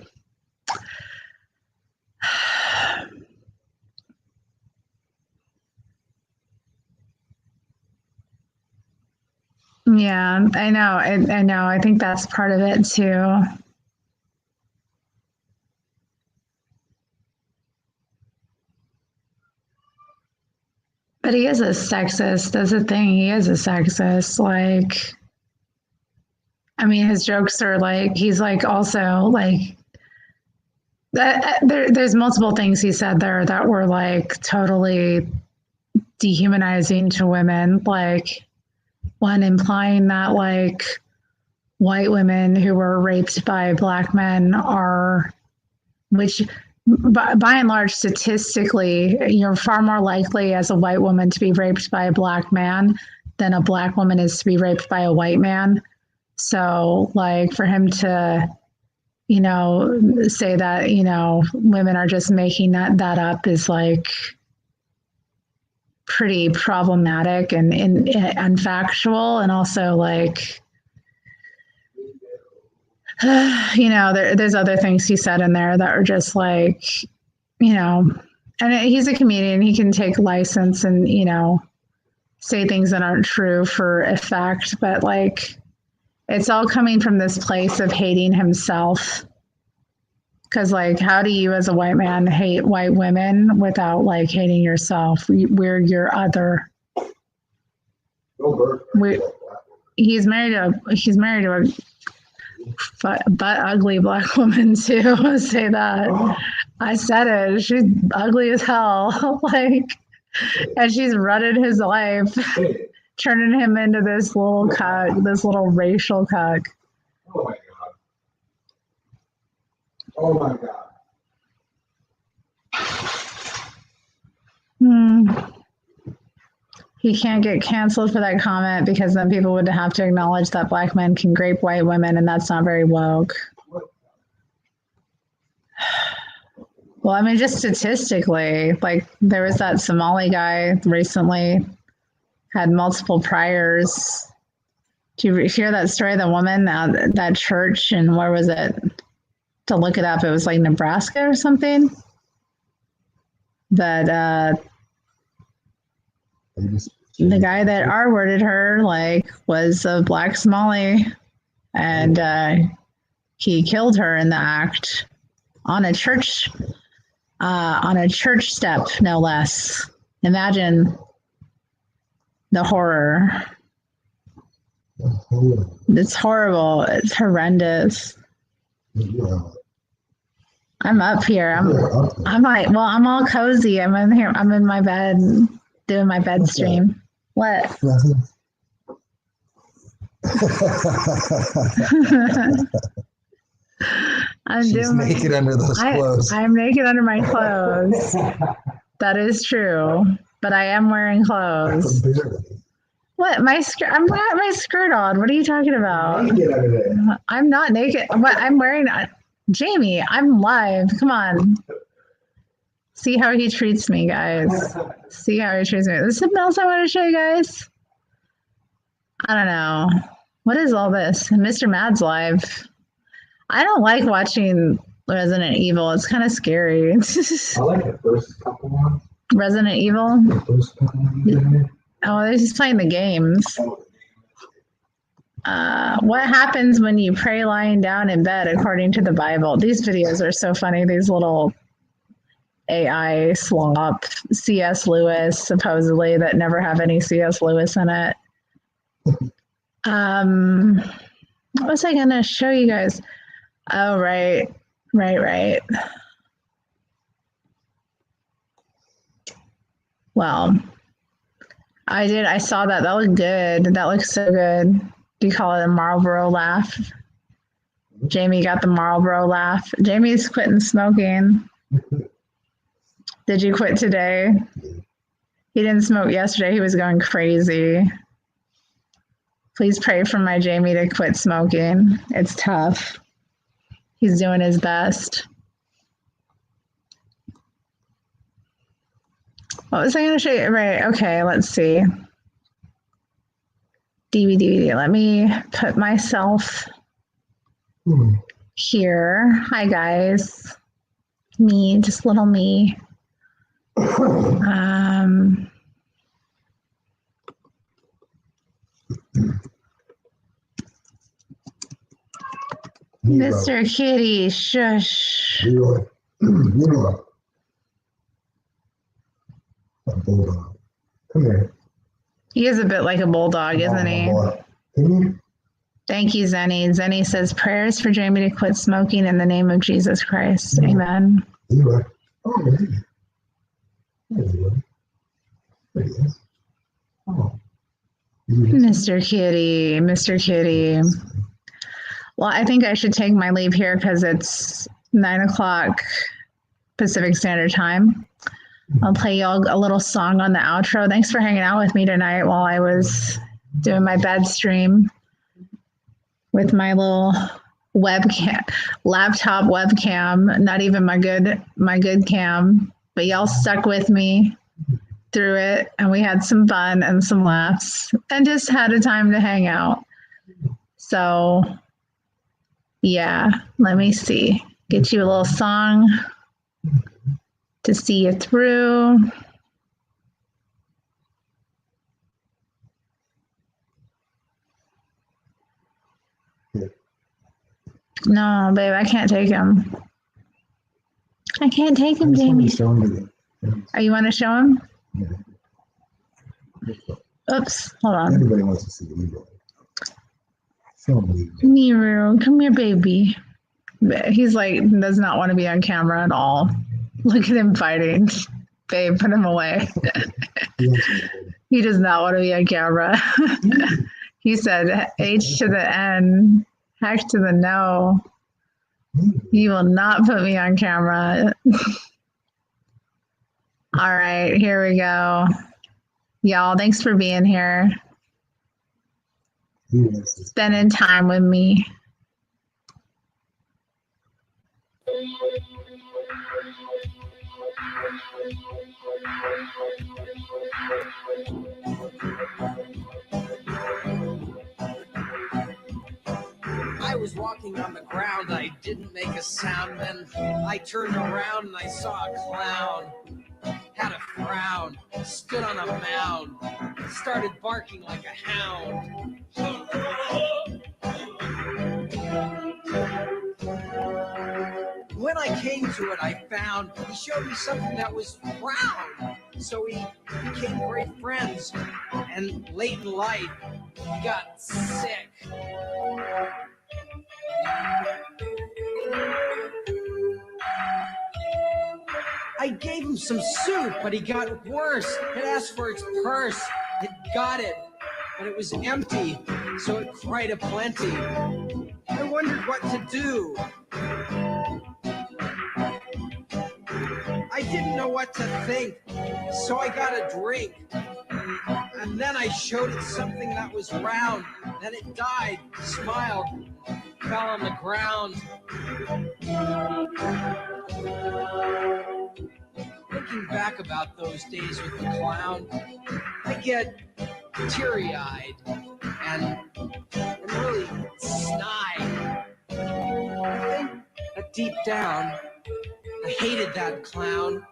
Yeah, I know. I know. I think that's part of it too. But he is a sexist. That's the thing. He is a sexist. Like, I mean, his jokes are like, he's like also like, there's multiple things he said there that were like totally dehumanizing to women. Like, one, implying that like white women who were raped by black men are, which by and large, statistically, you're far more likely as a white woman to be raped by a black man than a black woman is to be raped by a white man. So, like, for him to, say that, women are just making that up is like pretty problematic and unfactual, and also like, there's other things he said in there that are just like, and he's a comedian. He can take license and, say things that aren't true for effect, but like, it's all coming from this place of hating himself. Because like, how do you as a white man hate white women without like hating yourself? We're your other. He's married to a but ugly black woman too. Say that. I said it. She's ugly as hell. Like, and she's running his life, turning him into this little cuck, this little racial cuck. Oh my God. He can't get canceled for that comment because then people would have to acknowledge that black men can rape white women, and that's not very woke. Well, I mean, just statistically, like there was that Somali guy recently had multiple priors. Do you hear that story? The woman at that church, and where was it? To look it up, it was like Nebraska or something. That the guy that R-worded her like was a black Somali, and he killed her in the act on a church step, no less. Imagine the horror. It's horrible. It's horrendous. I'm up here. I'm like, well, I'm all cozy. I'm in here. I'm in my bed doing my bed stream. What? She's naked under those clothes. I'm naked under my clothes. That is true. But I am wearing clothes. What? My skirt? I'm got my skirt on. What are you talking about? I'm not naked. What? I'm wearing. Jamie, I'm live. Come on. See how he treats me, guys. See how he treats me. There's something else I want to show you guys. I don't know. What is all this? Mr. Mad's live. I don't like watching Resident Evil. It's kind of scary. I like the first couple ones. Resident Evil? The first couple ones. Oh, they're just playing the games. What happens when you pray lying down in bed according to the Bible? These videos are so funny. These little AI slop, C.S. Lewis, supposedly, that never have any C.S. Lewis in it. What was I going to show you guys? Oh, right. Well, I saw that. That looked good. That looks so good. Do you call it a Marlboro laugh? Jamie got the Marlboro laugh. Jamie's quitting smoking. Did you quit today? He didn't smoke yesterday. He was going crazy. Please pray for my Jamie to quit smoking. It's tough. He's doing his best. What was I going to show you? Right. Okay. Let's see. DVD. Let me put myself here. Hi, guys. Me, just little me. Mr. Kitty, shush. You know, a bulldog. Come here. He is a bit like a bulldog, isn't he? Come here. Thank you, Zenny. Zenny says, prayers for Jamie to quit smoking in the name of Jesus Christ. Amen. You are. Oh, baby. There you are. There he is. Oh. Mr. Kitty, Mr. Kitty. Well, I think I should take my leave here because it's 9 o'clock Pacific Standard Time. I'll play y'all a little song on the outro. Thanks for hanging out with me tonight while I was doing my bed stream with my little webcam, laptop webcam, not even my good cam, but y'all stuck with me through it, and we had some fun and some laughs and just had a time to hang out. So yeah, let me see. Get you a little song to see you through. No, babe, I can't take him. I can't take him, Jamie. Oh, you want to show him? Yeah. Oops, hold on. Everybody wants to see Leroy. Show him Leroy. Nero, come here, baby. He's like, does not want to be on camera at all. Look at him fighting. Babe, put him away. He does not want to be on camera. He said, H to the N, heck to the no. You will not put me on camera. All right, here we go. Y'all, thanks for being here. Spending time with me. I was walking on the ground, I didn't make a sound. Then I turned around and I saw a clown. Had a frown, stood on a mound, started barking like a hound. When I came to it, I found he showed me something that was round. So we became great friends, and late in life, he got sick. I gave him some soup, but he got worse. It asked for its purse. It got it, but it was empty, so it cried aplenty. I wondered what to do. I didn't know what to think, so I got a drink. And then I showed it something that was round. Then it died, smiled, fell on the ground. Thinking back about those days with the clown, I get teary-eyed and really snide. I think that deep down, I hated that clown,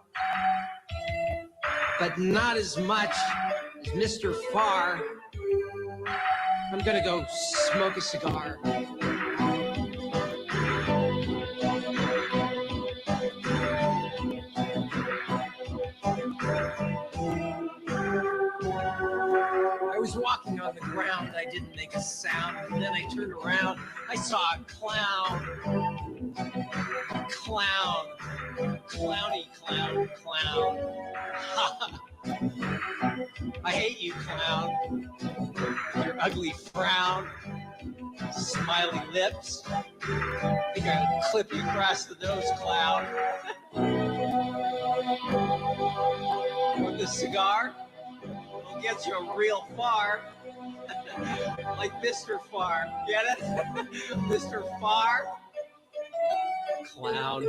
but not as much as Mr. Farr. I'm gonna go smoke a cigar. I was walking on the ground, I didn't make a sound, and then I turned around, I saw a clown. Clown. Clowny clown, clown. I hate you, clown. Your ugly frown, smiley lips. I think I'll clip you across the nose, clown. Want this cigar? It'll get you a real far. Like Mr. Farr. Get it? Mr. Farr? Clown.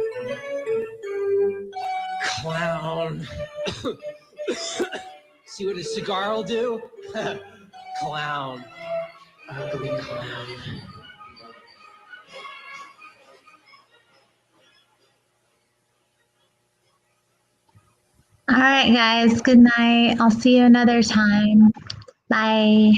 Clown. See what a cigar will do? Clown. Ugly clown. All right, guys. Good night. I'll see you another time. Bye.